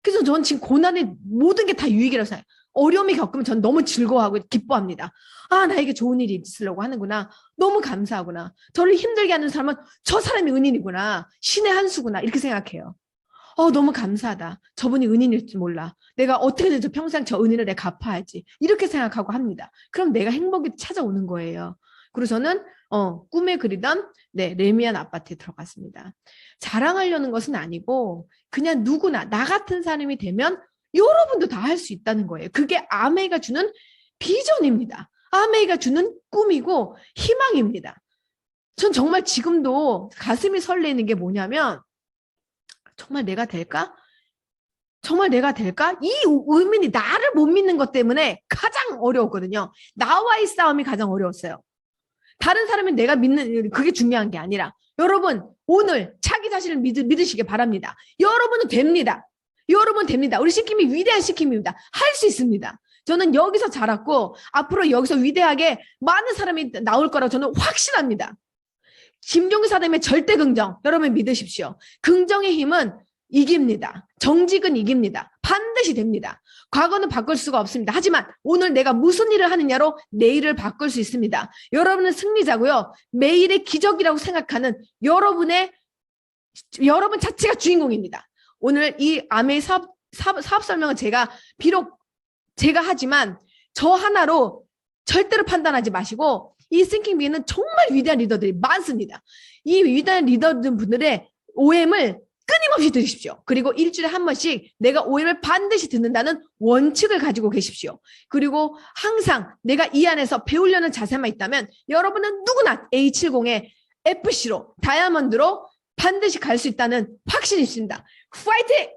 S1: 그래서 저는 지금 고난의 모든 게 다 유익이라고 생각해요. 어려움이 겪으면 전 너무 즐거워하고 기뻐합니다. 나에게 좋은 일이 있으려고 하는구나. 너무 감사하구나. 저를 힘들게 하는 사람은 저 사람이 은인이구나. 신의 한 수구나. 이렇게 생각해요. 너무 감사하다. 저분이 은인일 줄 몰라. 내가 어떻게든 평생 저 은인을 내가 갚아야지. 이렇게 생각하고 합니다. 그럼 내가 행복이 찾아오는 거예요. 그리고 저는 꿈에 그리던 레미안 아파트에 들어갔습니다. 자랑하려는 것은 아니고 그냥 누구나 나 같은 사람이 되면 여러분도 다 할 수 있다는 거예요. 그게 아메이가 주는 비전입니다. 아메이가 주는 꿈이고 희망입니다. 전 정말 지금도 가슴이 설레는 게 뭐냐면 정말 내가 될까? 정말 내가 될까? 이 의문이 나를 못 믿는 것 때문에 가장 어려웠거든요. 나와의 싸움이 가장 어려웠어요. 다른 사람이 내가 믿는 그게 중요한 게 아니라 여러분 오늘 자기 자신을 믿으시기 바랍니다. 여러분은 됩니다. 여러분 됩니다. 우리 시킴이 위대한 시킴입니다. 할 수 있습니다. 저는 여기서 자랐고 앞으로 여기서 위대하게 많은 사람이 나올 거라고 저는 확신합니다. 김종기 사람의 절대 긍정 여러분 믿으십시오. 긍정의 힘은 이깁니다. 정직은 이깁니다. 반드시 됩니다. 과거는 바꿀 수가 없습니다. 하지만 오늘 내가 무슨 일을 하느냐로 내일을 바꿀 수 있습니다. 여러분은 승리자고요. 매일의 기적이라고 생각하는 여러분 자체가 주인공입니다. 오늘 이 아메이 사업 설명은 비록 제가 하지만 저 하나로 절대로 판단하지 마시고 이 싱킹비는 정말 위대한 리더들이 많습니다. 이 위대한 리더분들의 OM을 끊임없이 들으십시오. 그리고 일주일에 한 번씩 내가 OM을 반드시 듣는다는 원칙을 가지고 계십시오. 그리고 항상 내가 이 안에서 배우려는 자세만 있다면 여러분은 누구나 A70의 FC로 다이아몬드로 반드시 갈 수 있다는 확신이 있습니다. 파이팅!